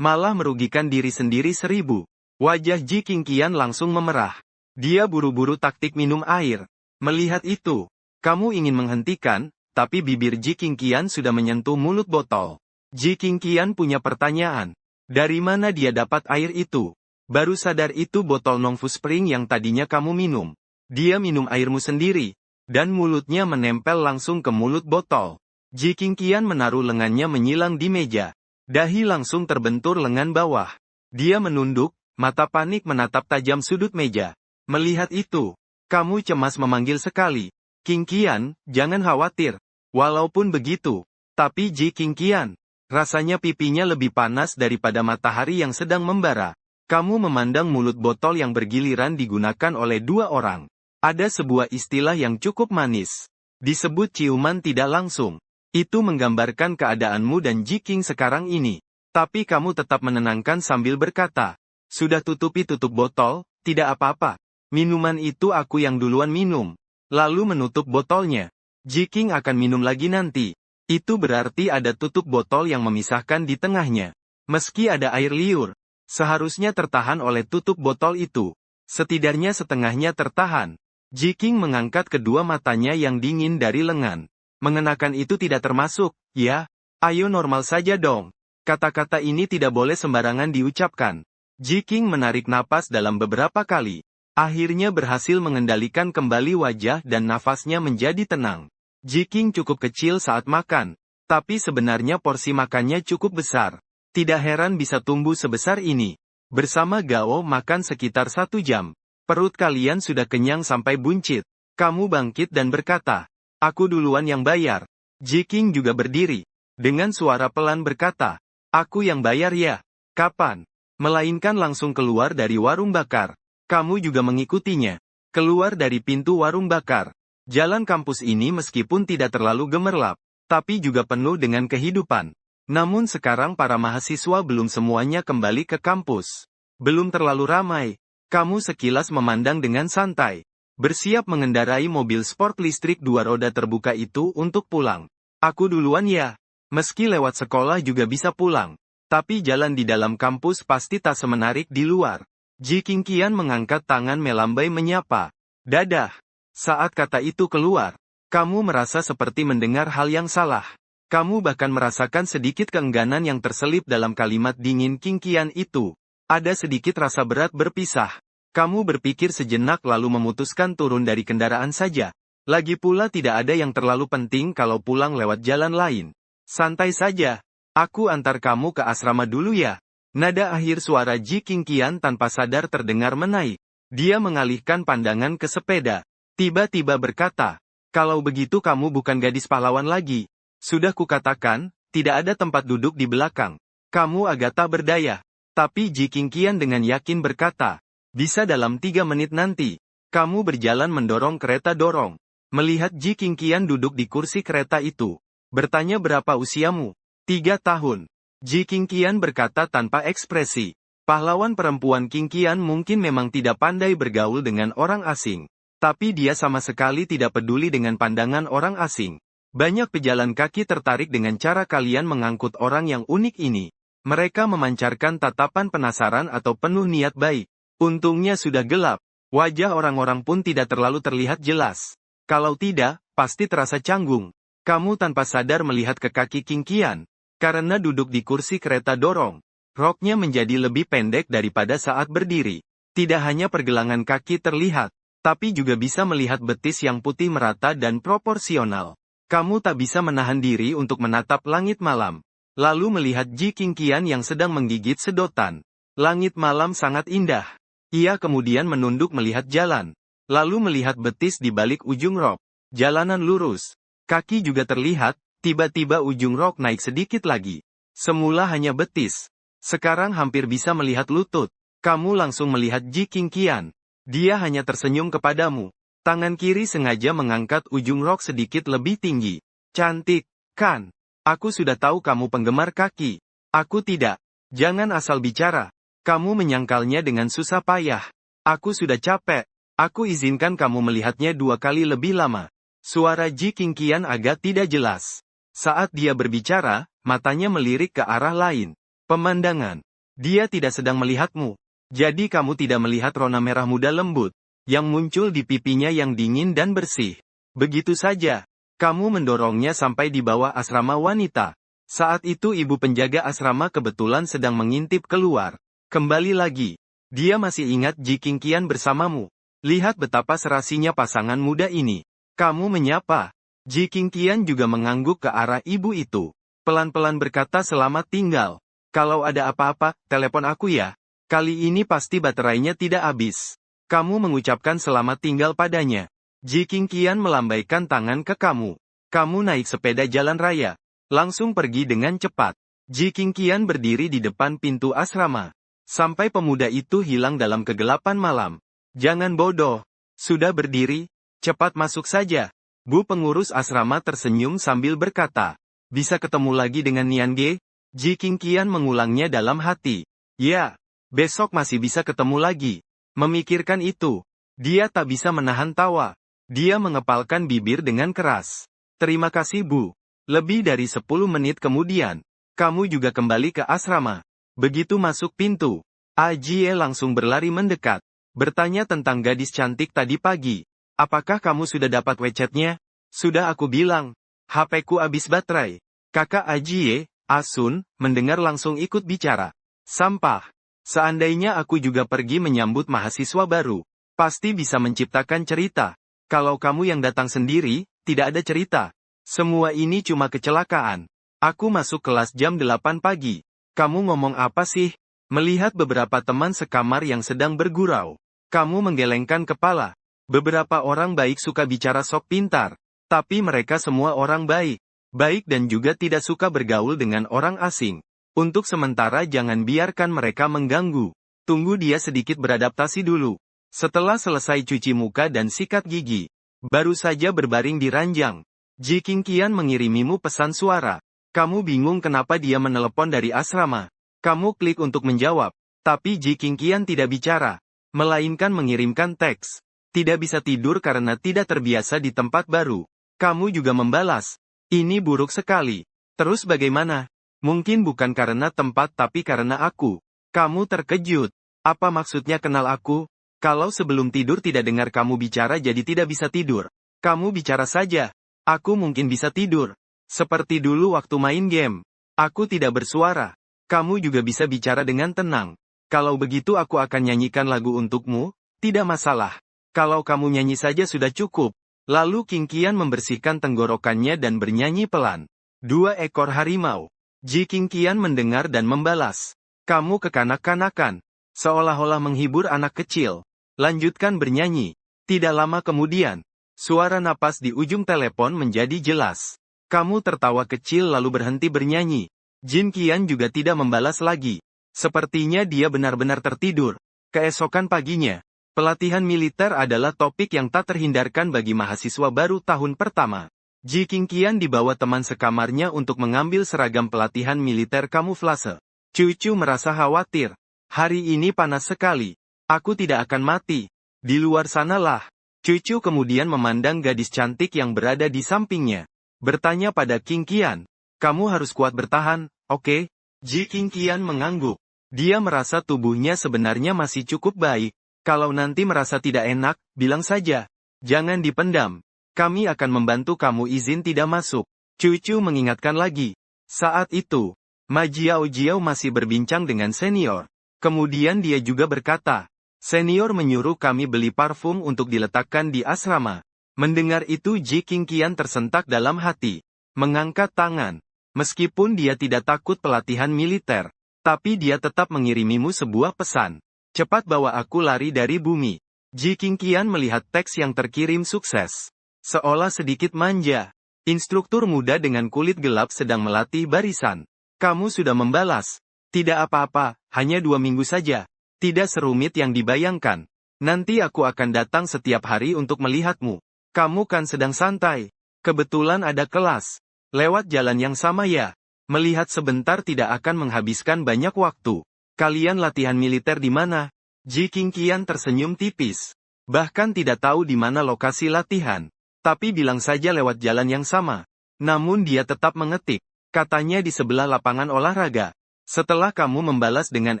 Malah merugikan diri sendiri 1000. Wajah Ji Qingqian langsung memerah. Dia buru-buru taktik minum air. Melihat itu, kamu ingin menghentikan, tapi bibir Ji Qingqian sudah menyentuh mulut botol. Ji Qingqian punya pertanyaan. Dari mana dia dapat air itu? Baru sadar itu botol Nongfu Spring yang tadinya kamu minum. Dia minum airmu sendiri. Dan mulutnya menempel langsung ke mulut botol. Ji Qingqian menaruh lengannya menyilang di meja. Dahi langsung terbentur lengan bawah. Dia menunduk, mata panik menatap tajam sudut meja. Melihat itu, kamu cemas memanggil sekali. Qingqian, jangan khawatir. Walaupun begitu, tapi Ji Qingqian, Rasanya pipinya lebih panas daripada matahari yang sedang membara. Kamu memandang mulut botol yang bergiliran digunakan oleh dua orang. Ada sebuah istilah yang cukup manis. Disebut ciuman tidak langsung. Itu menggambarkan keadaanmu dan Jiking sekarang ini. Tapi kamu tetap menenangkan sambil berkata, sudah tutupi tutup botol, tidak apa-apa. Minuman itu aku yang duluan minum. Lalu menutup botolnya. Jiking akan minum lagi nanti. Itu berarti ada tutup botol yang memisahkan di tengahnya. Meski ada air liur, seharusnya tertahan oleh tutup botol itu. Setidaknya setengahnya tertahan. Jiking mengangkat kedua matanya yang dingin dari lengan. Mengenakan itu tidak termasuk, ya? Ayo normal saja dong. Kata-kata ini tidak boleh sembarangan diucapkan. Jiking menarik napas dalam beberapa kali. Akhirnya berhasil mengendalikan kembali wajah dan nafasnya menjadi tenang. Jiking cukup kecil saat makan, tapi sebenarnya porsi makannya cukup besar. Tidak heran bisa tumbuh sebesar ini. Bersama Gao makan sekitar 1 jam. Perut kalian sudah kenyang sampai buncit. Kamu bangkit dan berkata, aku duluan yang bayar. Jiking juga berdiri. Dengan suara pelan berkata, aku yang bayar ya. Kapan? Melainkan langsung keluar dari warung bakar. Kamu juga mengikutinya. Keluar dari pintu warung bakar. Jalan kampus ini meskipun tidak terlalu gemerlap, tapi juga penuh dengan kehidupan. Namun sekarang para mahasiswa belum semuanya kembali ke kampus. Belum terlalu ramai. Kamu sekilas memandang dengan santai. Bersiap mengendarai mobil sport listrik 2 roda terbuka itu untuk pulang. Aku duluan ya. Meski lewat sekolah juga bisa pulang. Tapi jalan di dalam kampus pasti tak semenarik di luar. Jiking kian mengangkat tangan melambai menyapa. Dadah. Saat kata itu keluar, kamu merasa seperti mendengar hal yang salah. Kamu bahkan merasakan sedikit keengganan yang terselip dalam kalimat dingin King Qian itu. Ada sedikit rasa berat berpisah. Kamu berpikir sejenak lalu memutuskan turun dari kendaraan saja. Lagi pula tidak ada yang terlalu penting kalau pulang lewat jalan lain. Santai saja. Aku antar kamu ke asrama dulu ya. Nada akhir suara Jiking Qian tanpa sadar terdengar menaik. Dia mengalihkan pandangan ke sepeda. Tiba-tiba berkata, kalau begitu kamu bukan gadis pahlawan lagi. Sudah kukatakan, tidak ada tempat duduk di belakang. Kamu agak tak berdaya. Tapi Jiking Qian dengan yakin berkata, bisa dalam 3 menit nanti. Kamu berjalan mendorong kereta dorong. Melihat Jiking Qian duduk di kursi kereta itu. Bertanya berapa usiamu? 3 tahun. Jiking Qian berkata tanpa ekspresi. Pahlawan perempuan King Qian mungkin memang tidak pandai bergaul dengan orang asing. Tapi dia sama sekali tidak peduli dengan pandangan orang asing. Banyak pejalan kaki tertarik dengan cara kalian mengangkut orang yang unik ini. Mereka memancarkan tatapan penasaran atau penuh niat baik. Untungnya sudah gelap. Wajah orang-orang pun tidak terlalu terlihat jelas. Kalau tidak, pasti terasa canggung. Kamu tanpa sadar melihat ke kaki King Qian. Karena duduk di kursi kereta dorong, roknya menjadi lebih pendek daripada saat berdiri. Tidak hanya pergelangan kaki terlihat, tapi juga bisa melihat betis yang putih merata dan proporsional. Kamu tak bisa menahan diri untuk menatap langit malam. Lalu melihat Jiking Qian yang sedang menggigit sedotan. Langit malam sangat indah. Ia kemudian menunduk melihat jalan. Lalu melihat betis di balik ujung rok. Jalanan lurus. Kaki juga terlihat, tiba-tiba ujung rok naik sedikit lagi. Semula hanya betis. Sekarang hampir bisa melihat lutut. Kamu langsung melihat Jiking Qian. Dia hanya tersenyum kepadamu. Tangan kiri sengaja mengangkat ujung rok sedikit lebih tinggi. Cantik, kan? Aku sudah tahu kamu penggemar kaki. Aku tidak. Jangan asal bicara. Kamu menyangkalnya dengan susah payah. Aku sudah capek. Aku izinkan kamu melihatnya 2 kali lebih lama. Suara Jiking Qian agak tidak jelas. Saat dia berbicara, matanya melirik ke arah lain. Pemandangan. Dia tidak sedang melihatmu. Jadi kamu tidak melihat rona merah muda lembut, yang muncul di pipinya yang dingin dan bersih. Begitu saja. Kamu mendorongnya sampai di bawah asrama wanita. Saat itu ibu penjaga asrama kebetulan sedang mengintip keluar. Kembali lagi. Dia masih ingat Jiking Qian bersamamu. Lihat betapa serasinya pasangan muda ini. Kamu menyapa. Jiking Qian juga mengangguk ke arah ibu itu. Pelan-pelan berkata selamat tinggal. Kalau ada apa-apa, telepon aku ya. Kali ini pasti baterainya tidak habis. Kamu mengucapkan selamat tinggal padanya. Jiking Qian melambaikan tangan ke kamu. Kamu naik sepeda jalan raya. Langsung pergi dengan cepat. Ji Qingqian berdiri di depan pintu asrama. Sampai pemuda itu hilang dalam kegelapan malam. Jangan bodoh. Sudah berdiri? Cepat masuk saja. Bu pengurus asrama tersenyum sambil berkata. Bisa ketemu lagi dengan Nian Ge? Ji Qingqian mengulangnya dalam hati. Ya, besok masih bisa ketemu lagi. Memikirkan itu, dia tak bisa menahan tawa. Dia mengepalkan bibir dengan keras. Terima kasih Bu. Lebih dari 10 menit kemudian, kamu juga kembali ke asrama. Begitu masuk pintu, Ajie langsung berlari mendekat. Bertanya tentang gadis cantik tadi pagi. Apakah kamu sudah dapat WeChat-nya? Sudah aku bilang. HP-ku habis baterai. Kakak Ajie, Asun, mendengar langsung ikut bicara. Sampah. Seandainya aku juga pergi menyambut mahasiswa baru, pasti bisa menciptakan cerita. Kalau kamu yang datang sendiri, tidak ada cerita. Semua ini cuma kecelakaan. Aku masuk kelas jam 8 pagi. Kamu ngomong apa sih? Melihat beberapa teman sekamar yang sedang bergurau, kamu menggelengkan kepala. Beberapa orang baik suka bicara sok pintar, tapi mereka semua orang baik. Baik dan juga tidak suka bergaul dengan orang asing. Untuk sementara jangan biarkan mereka mengganggu. Tunggu dia sedikit beradaptasi dulu. Setelah selesai cuci muka dan sikat gigi, baru saja berbaring di ranjang, Ji Qingqian mengirimimu pesan suara. Kamu bingung kenapa dia menelepon dari asrama. Kamu klik untuk menjawab, tapi Ji Qingqian tidak bicara, melainkan mengirimkan teks. Tidak bisa tidur karena tidak terbiasa di tempat baru. Kamu juga membalas. Ini buruk sekali. Terus bagaimana? Mungkin bukan karena tempat tapi karena aku. Kamu terkejut. Apa maksudnya kenal aku? Kalau sebelum tidur tidak dengar kamu bicara jadi tidak bisa tidur. Kamu bicara saja. Aku mungkin bisa tidur. Seperti dulu waktu main game. Aku tidak bersuara. Kamu juga bisa bicara dengan tenang. Kalau begitu aku akan nyanyikan lagu untukmu, tidak masalah. Kalau kamu nyanyi saja sudah cukup. Lalu Qingqian membersihkan tenggorokannya dan bernyanyi pelan. 2 ekor harimau. Ji Qingqian mendengar dan membalas. Kamu kekanak-kanakan. Seolah-olah menghibur anak kecil. Lanjutkan bernyanyi. Tidak lama kemudian, suara napas di ujung telepon menjadi jelas. Kamu tertawa kecil lalu berhenti bernyanyi. Jin Qian juga tidak membalas lagi. Sepertinya dia benar-benar tertidur. Keesokan paginya, pelatihan militer adalah topik yang tak terhindarkan bagi mahasiswa baru tahun pertama. Ji Qingqian dibawa teman sekamarnya untuk mengambil seragam pelatihan militer kamuflase. Cucu merasa khawatir. Hari ini panas sekali. Aku tidak akan mati. Di luar sanalah. Cucu kemudian memandang gadis cantik yang berada di sampingnya. Bertanya pada Qingqian. Kamu harus kuat bertahan, oke? Ji Qingqian mengangguk. Dia merasa tubuhnya sebenarnya masih cukup baik. Kalau nanti merasa tidak enak, bilang saja. Jangan dipendam. Kami akan membantu kamu izin tidak masuk. Cucu mengingatkan lagi. Saat itu, Ma Jiao Jiao masih berbincang dengan senior. Kemudian dia juga berkata, senior menyuruh kami beli parfum untuk diletakkan di asrama. Mendengar itu Ji Qingqian tersentak dalam hati. Mengangkat tangan. Meskipun dia tidak takut pelatihan militer, tapi dia tetap mengirimimu sebuah pesan. Cepat bawa aku lari dari bumi. Ji Qingqian melihat teks yang terkirim sukses. Seolah sedikit manja. Instruktur muda dengan kulit gelap sedang melatih barisan. Kamu sudah membalas. Tidak apa-apa, hanya 2 minggu saja. Tidak serumit yang dibayangkan. Nanti aku akan datang setiap hari untuk melihatmu. Kamu kan sedang santai. Kebetulan ada kelas. Lewat jalan yang sama ya. Melihat sebentar tidak akan menghabiskan banyak waktu. Kalian latihan militer di mana? Ji Qingqian tersenyum tipis. Bahkan tidak tahu di mana lokasi latihan. Tapi bilang saja lewat jalan yang sama. Namun dia tetap mengetik. Katanya di sebelah lapangan olahraga. Setelah kamu membalas dengan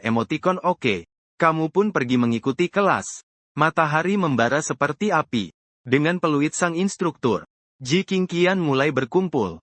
emotikon oke, kamu pun pergi mengikuti kelas. Matahari membara seperti api. Dengan peluit sang instruktur, Ji Qingqian mulai berkumpul.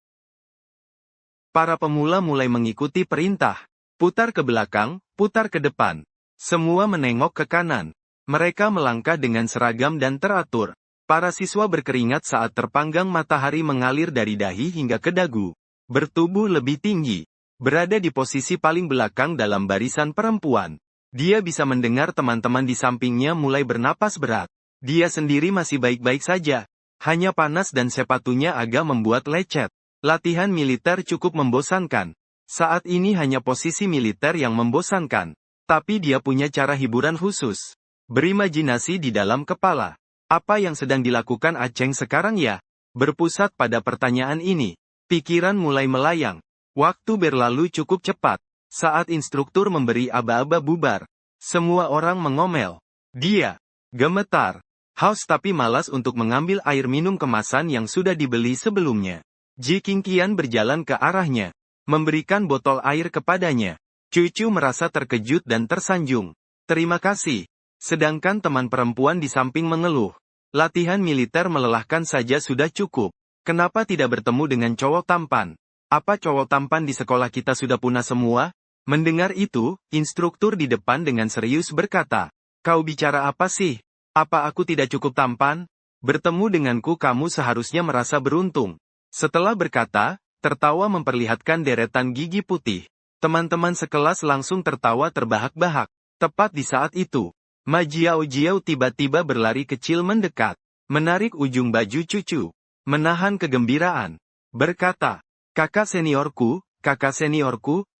Para pemula mulai mengikuti perintah. Putar ke belakang, putar ke depan. Semua menengok ke kanan. Mereka melangkah dengan seragam dan teratur. Para siswa berkeringat saat terpanggang matahari mengalir dari dahi hingga ke dagu. Bertubuh lebih tinggi. Berada di posisi paling belakang dalam barisan perempuan. Dia bisa mendengar teman-teman di sampingnya mulai bernapas berat. Dia sendiri masih baik-baik saja. Hanya panas dan sepatunya agak membuat lecet. Latihan militer cukup membosankan. Saat ini hanya posisi militer yang membosankan. Tapi dia punya cara hiburan khusus. Berimajinasi di dalam kepala. Apa yang sedang dilakukan Aceng sekarang ya? Berpusat pada pertanyaan ini. Pikiran mulai melayang. Waktu berlalu cukup cepat. Saat instruktur memberi aba-aba bubar. Semua orang mengomel. Dia gemetar. Haus tapi malas untuk mengambil air minum kemasan yang sudah dibeli sebelumnya. Ji Qingqian berjalan ke arahnya. Memberikan botol air kepadanya. Cucu merasa terkejut dan tersanjung. Terima kasih. Sedangkan teman perempuan di samping mengeluh. Latihan militer melelahkan saja sudah cukup. Kenapa tidak bertemu dengan cowok tampan? Apa cowok tampan di sekolah kita sudah punah semua? Mendengar itu, instruktur di depan dengan serius berkata, "Kau bicara apa sih? Apa aku tidak cukup tampan? Bertemu denganku kamu seharusnya merasa beruntung." Setelah berkata, tertawa memperlihatkan deretan gigi putih. Teman-teman sekelas langsung tertawa terbahak-bahak. Tepat di saat itu, Ma Jiao tiba-tiba berlari kecil mendekat, menarik ujung baju cucu, menahan kegembiraan, berkata, kakak seniorku,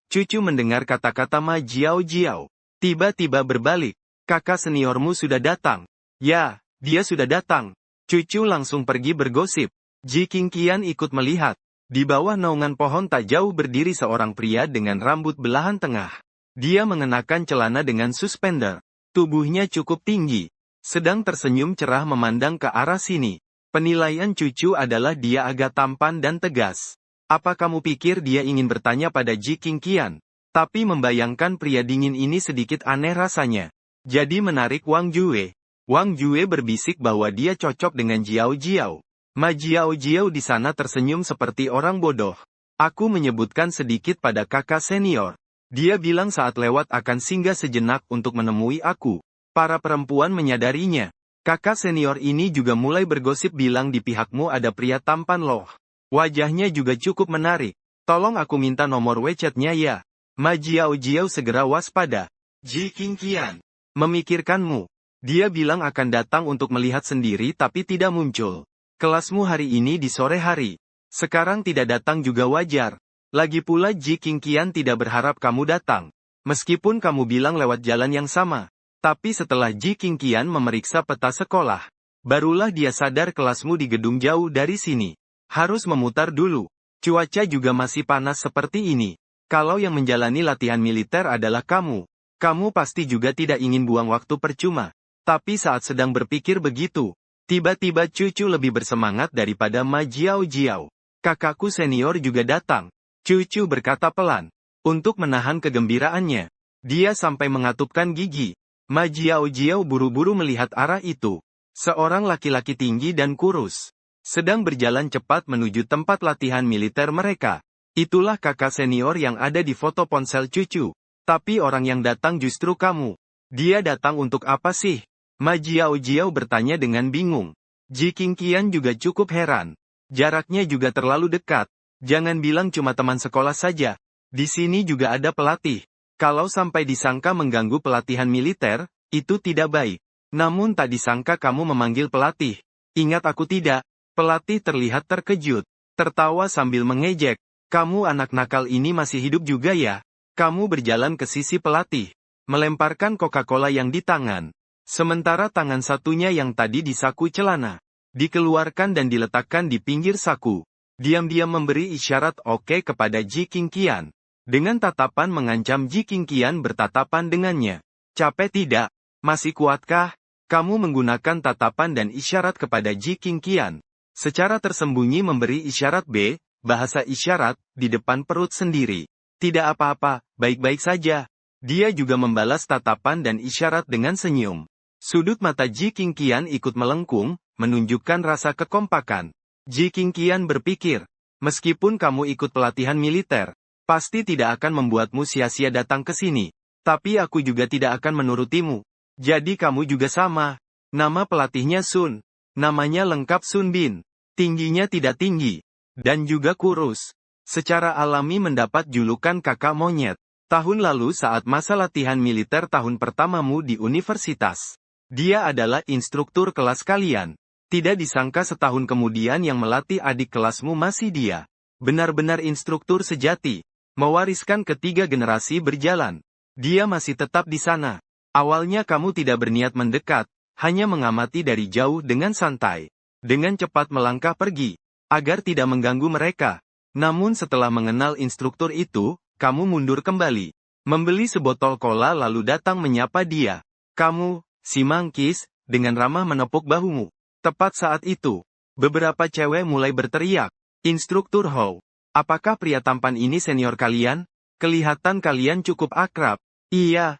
cucu mendengar kata-kata Ma Jiao. Tiba-tiba berbalik, kakak seniormu sudah datang. Ya, dia sudah datang. Cucu langsung pergi bergosip. Ji Qingqian ikut melihat. Di bawah naungan pohon tak jauh berdiri seorang pria dengan rambut belahan tengah. Dia mengenakan celana dengan suspender. Tubuhnya cukup tinggi. Sedang tersenyum cerah memandang ke arah sini. Penilaian cucu adalah dia agak tampan dan tegas. Apa kamu pikir dia ingin bertanya pada Ji Qingqian? Tapi membayangkan pria dingin ini sedikit aneh rasanya. Jadi menarik Wang Jue. Wang Jue berbisik bahwa dia cocok dengan Jiao. Ma Jiao di sana tersenyum seperti orang bodoh. Aku menyebutkan sedikit pada kakak senior. Dia bilang saat lewat akan singgah sejenak untuk menemui aku. Para perempuan menyadarinya. Kakak senior ini juga mulai bergosip bilang di pihakmu ada pria tampan loh. Wajahnya juga cukup menarik. Tolong aku minta nomor WeChat-nya ya. Ma Jiao segera waspada. Ji Qingqian memikirkanmu. Dia bilang akan datang untuk melihat sendiri tapi tidak muncul. Kelasmu hari ini di sore hari. Sekarang tidak datang juga wajar. Lagi pula Ji Qingqian tidak berharap kamu datang. Meskipun kamu bilang lewat jalan yang sama. Tapi setelah Ji Qingqian memeriksa peta sekolah, barulah dia sadar kelasmu di gedung jauh dari sini. Harus memutar dulu. Cuaca juga masih panas seperti ini. Kalau yang menjalani latihan militer adalah kamu pasti juga tidak ingin buang waktu percuma. Tapi saat sedang berpikir begitu, tiba-tiba cucu lebih bersemangat daripada Ma Jiao. Kakakku senior juga datang. Cucu berkata pelan. Untuk menahan kegembiraannya, dia sampai mengatupkan gigi. Ma Jiao buru-buru melihat arah itu. Seorang laki-laki tinggi dan kurus. Sedang berjalan cepat menuju tempat latihan militer mereka. Itulah kakak senior yang ada di foto ponsel cucu. Tapi orang yang datang justru kamu. Dia datang untuk apa sih? Ma Jiao bertanya dengan bingung. Ji Qingqian juga cukup heran. Jaraknya juga terlalu dekat. Jangan bilang cuma teman sekolah saja. Di sini juga ada pelatih. Kalau sampai disangka mengganggu pelatihan militer, itu tidak baik. Namun tak disangka kamu memanggil pelatih. Ingat aku tidak. Pelatih terlihat terkejut. Tertawa sambil mengejek. Kamu anak nakal ini masih hidup juga ya? Kamu berjalan ke sisi pelatih. Melemparkan Coca-Cola yang di tangan. Sementara tangan satunya yang tadi di saku celana, dikeluarkan dan diletakkan di pinggir saku. Diam-diam memberi isyarat oke kepada Ji Qingqian. Dengan tatapan mengancam Ji Qingqian bertatapan dengannya. Capek tidak? Masih kuatkah? Kamu menggunakan tatapan dan isyarat kepada Ji Qingqian. Secara tersembunyi memberi isyarat B, bahasa isyarat, di depan perut sendiri. Tidak apa-apa, baik-baik saja. Dia juga membalas tatapan dan isyarat dengan senyum. Sudut mata Ji Qingqian ikut melengkung, menunjukkan rasa kekompakan. Ji Qingqian berpikir, meskipun kamu ikut pelatihan militer, pasti tidak akan membuatmu sia-sia datang ke sini. Tapi aku juga tidak akan menurutimu. Jadi kamu juga sama. Nama pelatihnya Sun. Namanya lengkap Sun Bin. Tingginya tidak tinggi. Dan juga kurus. Secara alami mendapat julukan kakak monyet. Tahun lalu saat masa latihan militer tahun pertamamu di universitas. Dia adalah instruktur kelas kalian. Tidak disangka setahun kemudian yang melatih adik kelasmu masih dia. Benar-benar instruktur sejati. mewariskan ketiga generasi berjalan. Dia masih tetap di sana. Awalnya kamu tidak berniat mendekat, hanya mengamati dari jauh dengan santai. Dengan cepat melangkah pergi, agar tidak mengganggu mereka. Namun setelah mengenal instruktur itu, kamu mundur kembali. Membeli sebotol cola lalu datang menyapa dia. Kamu, si Manggis, dengan ramah menepuk bahumu. Tepat saat itu, beberapa cewek mulai berteriak. Instruktur How, apakah pria tampan ini senior kalian? Kelihatan kalian cukup akrab. Iya,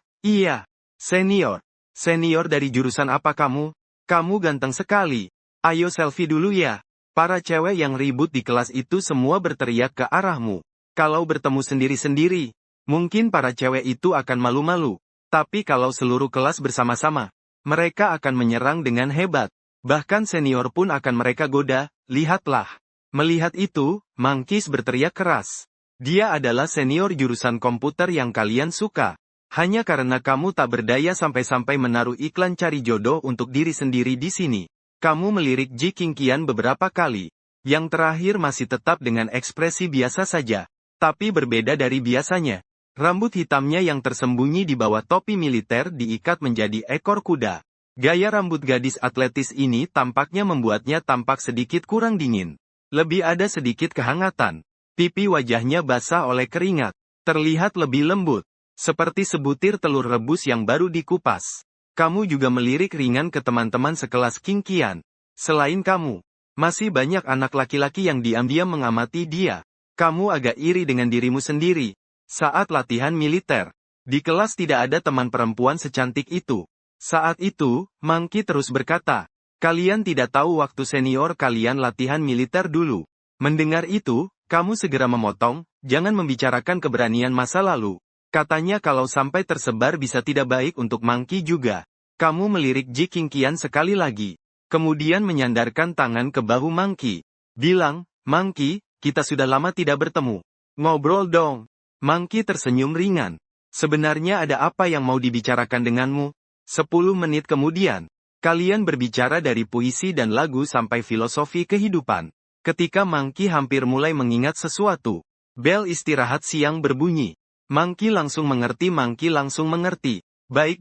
senior. Senior dari jurusan apa kamu? Kamu ganteng sekali. Ayo selfie dulu ya. Para cewek yang ribut di kelas itu semua berteriak ke arahmu. Kalau bertemu sendiri-sendiri, mungkin para cewek itu akan malu-malu. Tapi kalau seluruh kelas bersama-sama, mereka akan menyerang dengan hebat. Bahkan senior pun akan mereka goda, lihatlah. Melihat itu, Manggis berteriak keras. Dia adalah senior jurusan komputer yang kalian suka. Hanya karena kamu tak berdaya sampai-sampai menaruh iklan cari jodoh untuk diri sendiri di sini. Kamu melirik Ji Qingqian beberapa kali. Yang terakhir masih tetap dengan ekspresi biasa saja. Tapi berbeda dari biasanya. Rambut hitamnya yang tersembunyi di bawah topi militer diikat menjadi ekor kuda. Gaya rambut gadis atletis ini tampaknya membuatnya tampak sedikit kurang dingin. Lebih ada sedikit kehangatan. Pipi wajahnya basah oleh keringat. Terlihat lebih lembut. Seperti sebutir telur rebus yang baru dikupas. Kamu juga melirik ringan ke teman-teman sekelas Qingqian. Selain kamu, masih banyak anak laki-laki yang diam-diam mengamati dia. Kamu agak iri dengan dirimu sendiri. Saat latihan militer, di kelas tidak ada teman perempuan secantik itu. Saat itu, Manggis terus berkata, kalian tidak tahu waktu senior kalian latihan militer dulu. Mendengar itu, kamu segera memotong, jangan membicarakan keberanian masa lalu. Katanya kalau sampai tersebar bisa tidak baik untuk Manggis juga. Kamu melirik Ji Qingqian sekali lagi. Kemudian menyandarkan tangan ke bahu Manggis. Bilang, Manggis, kita sudah lama tidak bertemu. Ngobrol dong. Manggis tersenyum ringan. Sebenarnya ada apa yang mau dibicarakan denganmu? 10 menit kemudian, kalian berbicara dari puisi dan lagu sampai filosofi kehidupan. Ketika Manggis hampir mulai mengingat sesuatu, bel istirahat siang berbunyi. Manggis langsung mengerti. Baik.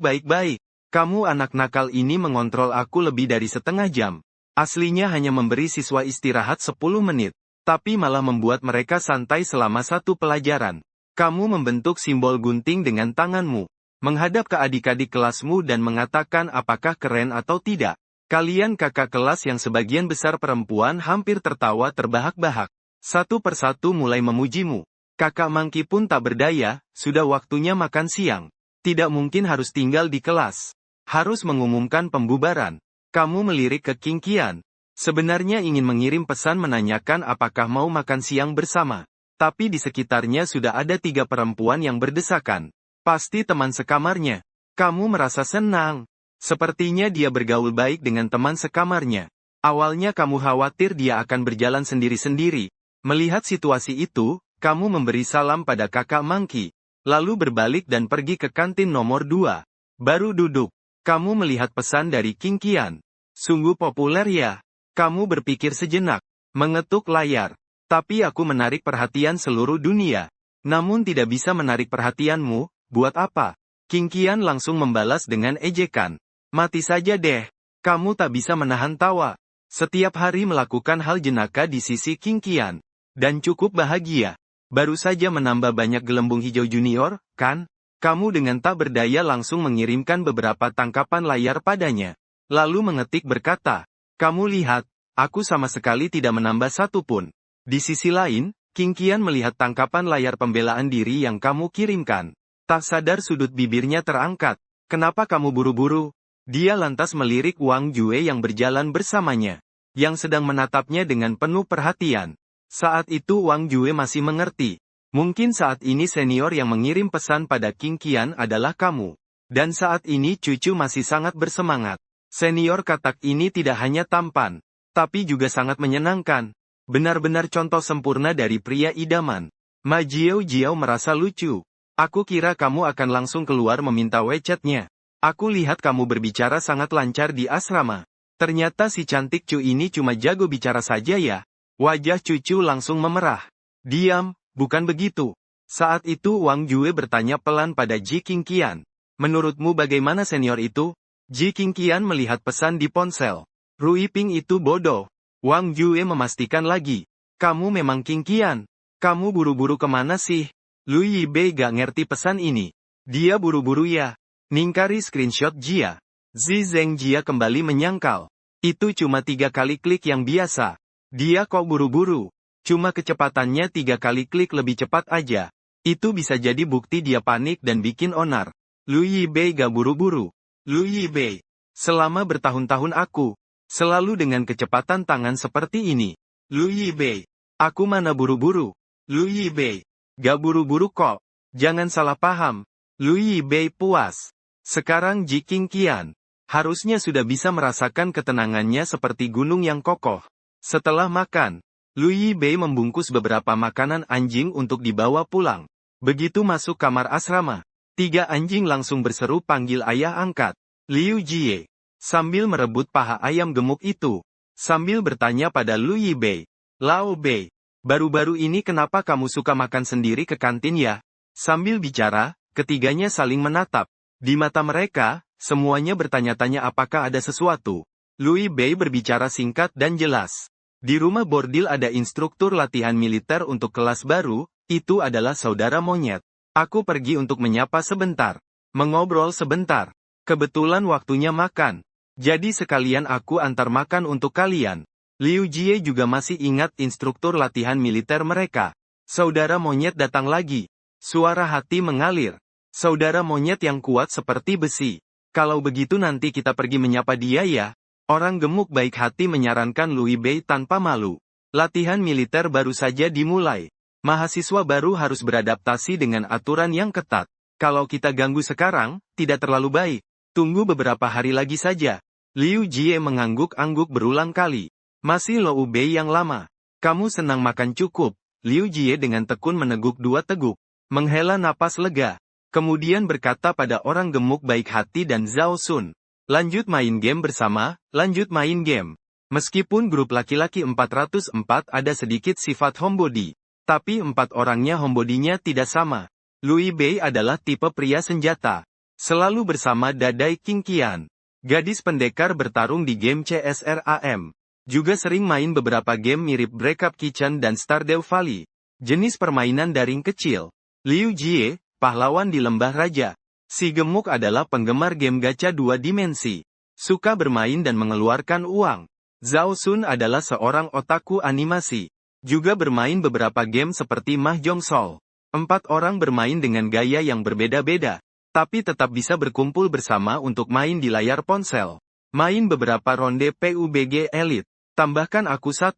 Kamu anak nakal ini mengontrol aku lebih dari setengah jam. Aslinya hanya memberi siswa istirahat 10 menit. Tapi malah membuat mereka santai selama satu pelajaran. Kamu membentuk simbol gunting dengan tanganmu. Menghadap ke adik-adik kelasmu dan mengatakan apakah keren atau tidak. Kalian kakak kelas yang sebagian besar perempuan hampir tertawa terbahak-bahak. Satu persatu mulai memujimu. Kakak Manggis pun tak berdaya, sudah waktunya makan siang. Tidak mungkin harus tinggal di kelas. Harus mengumumkan pembubaran. Kamu melirik ke Qingqian. Sebenarnya ingin mengirim pesan menanyakan apakah mau makan siang bersama. Tapi di sekitarnya sudah ada 3 perempuan yang berdesakan. Pasti teman sekamarnya. Kamu merasa senang. Sepertinya dia bergaul baik dengan teman sekamarnya. Awalnya kamu khawatir dia akan berjalan sendiri-sendiri. Melihat situasi itu, kamu memberi salam pada kakak Manggis. Lalu berbalik dan pergi ke kantin nomor 2. Baru duduk. Kamu melihat pesan dari Qingqian. Sungguh populer ya. Kamu berpikir sejenak. Mengetuk layar. Tapi aku menarik perhatian seluruh dunia. Namun tidak bisa menarik perhatianmu, buat apa? Qingqian langsung membalas dengan ejekan. Mati saja deh. Kamu tak bisa menahan tawa. Setiap hari melakukan hal jenaka di sisi Qingqian. Dan cukup bahagia. Baru saja menambah banyak gelembung hijau junior, kan? Kamu dengan tak berdaya langsung mengirimkan beberapa tangkapan layar padanya. Lalu mengetik berkata, kamu lihat, aku sama sekali tidak menambah satu pun. Di sisi lain, Qingqian melihat tangkapan layar pembelaan diri yang kamu kirimkan. Tak sadar sudut bibirnya terangkat. Kenapa kamu buru-buru? Dia lantas melirik Wang Jue yang berjalan bersamanya. Yang sedang menatapnya dengan penuh perhatian. Saat itu Wang Jue masih mengerti. Mungkin saat ini senior yang mengirim pesan pada Qingqian adalah kamu. Dan saat ini cucu masih sangat bersemangat. Senior katak ini tidak hanya tampan, tapi juga sangat menyenangkan. Benar-benar contoh sempurna dari pria idaman. Ma Jiao merasa lucu. Aku kira kamu akan langsung keluar meminta WeChat-nya. Aku lihat kamu berbicara sangat lancar di asrama. Ternyata si cantik Cu ini cuma jago bicara saja ya. Wajah cucu langsung memerah. Diam, bukan begitu. Saat itu Wang Jue bertanya pelan pada Ji Qingqian. Menurutmu bagaimana senior itu? Ji Qingqian melihat pesan di ponsel. Rui Ping itu bodoh. Wang Jue memastikan lagi. Kamu memang Qingqian. Kamu buru-buru kemana sih? Lu Yibei gak ngerti pesan ini. Dia buru-buru ya. Ningkari screenshot Jia. Zi Zeng Jia kembali menyangkal. Itu cuma 3 kali klik yang biasa. Dia kok buru-buru. Cuma kecepatannya 3 kali klik lebih cepat aja. Itu bisa jadi bukti dia panik dan bikin onar. Lu Yibei gak buru-buru. Lu Yibei. Selama bertahun-tahun aku selalu dengan kecepatan tangan seperti ini. Lu Yibei. Aku mana buru-buru. Lu Yibei. Gak buru-buru kok. Jangan salah paham. Lu Yibei puas. Sekarang Ji Qingqian harusnya sudah bisa merasakan ketenangannya seperti gunung yang kokoh. Setelah makan, Lu Yibei membungkus beberapa makanan anjing untuk dibawa pulang. Begitu masuk kamar asrama, 3 anjing langsung berseru panggil ayah angkat. Liu Jie. Sambil merebut paha ayam gemuk itu. Sambil bertanya pada Lu Yibei. Lao Bei. Baru-baru ini kenapa kamu suka makan sendiri ke kantin ya? Sambil bicara, ketiganya saling menatap. Di mata mereka, semuanya bertanya-tanya apakah ada sesuatu. Lu Yibei berbicara singkat dan jelas. Di rumah bordil ada instruktur latihan militer untuk kelas baru, itu adalah saudara monyet. Aku pergi untuk menyapa sebentar. Mengobrol sebentar. Kebetulan waktunya makan. Jadi sekalian aku antar makan untuk kalian. Liu Jie juga masih ingat instruktur latihan militer mereka. Saudara monyet datang lagi. Suara hati mengalir. Saudara monyet yang kuat seperti besi. Kalau begitu nanti kita pergi menyapa dia ya. Orang gemuk baik hati menyarankan Lu Yibei tanpa malu. Latihan militer baru saja dimulai. Mahasiswa baru harus beradaptasi dengan aturan yang ketat. Kalau kita ganggu sekarang, tidak terlalu baik. Tunggu beberapa hari lagi saja. Liu Jie mengangguk-angguk berulang kali. Masih Lo Bei yang lama. Kamu senang makan cukup. Liu Jie dengan tekun meneguk 2 teguk. Menghela napas lega. Kemudian berkata pada orang gemuk baik hati dan Zhao Sun. Lanjut main game bersama, lanjut main game. Meskipun grup laki-laki 404 ada sedikit sifat homebody. Tapi 4 orangnya homebody-nya tidak sama. Lu Yibei adalah tipe pria senjata. Selalu bersama Dadai Qingqian. Gadis pendekar bertarung di game CSRAM. Juga sering main beberapa game mirip Breakup Kitchen dan Stardew Valley. Jenis permainan daring kecil. Liu Jie, pahlawan di Lembah Raja. Si gemuk adalah penggemar game gacha 2 dimensi. Suka bermain dan mengeluarkan uang. Zhao Sun adalah seorang otaku animasi. Juga bermain beberapa game seperti Mahjong Soul. 4 orang bermain dengan gaya yang berbeda-beda. Tapi tetap bisa berkumpul bersama untuk main di layar ponsel. Main beberapa ronde PUBG Elite. Tambahkan aku 1.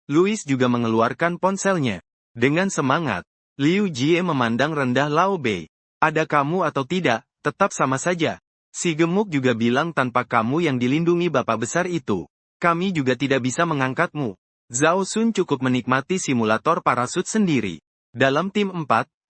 Louis juga mengeluarkan ponselnya. Dengan semangat, Liu Jie memandang rendah Lao Bei. Ada kamu atau tidak, tetap sama saja. Si gemuk juga bilang tanpa kamu yang dilindungi bapak besar itu. Kami juga tidak bisa mengangkatmu. Zhao Sun cukup menikmati simulator parasut sendiri. Dalam tim 4,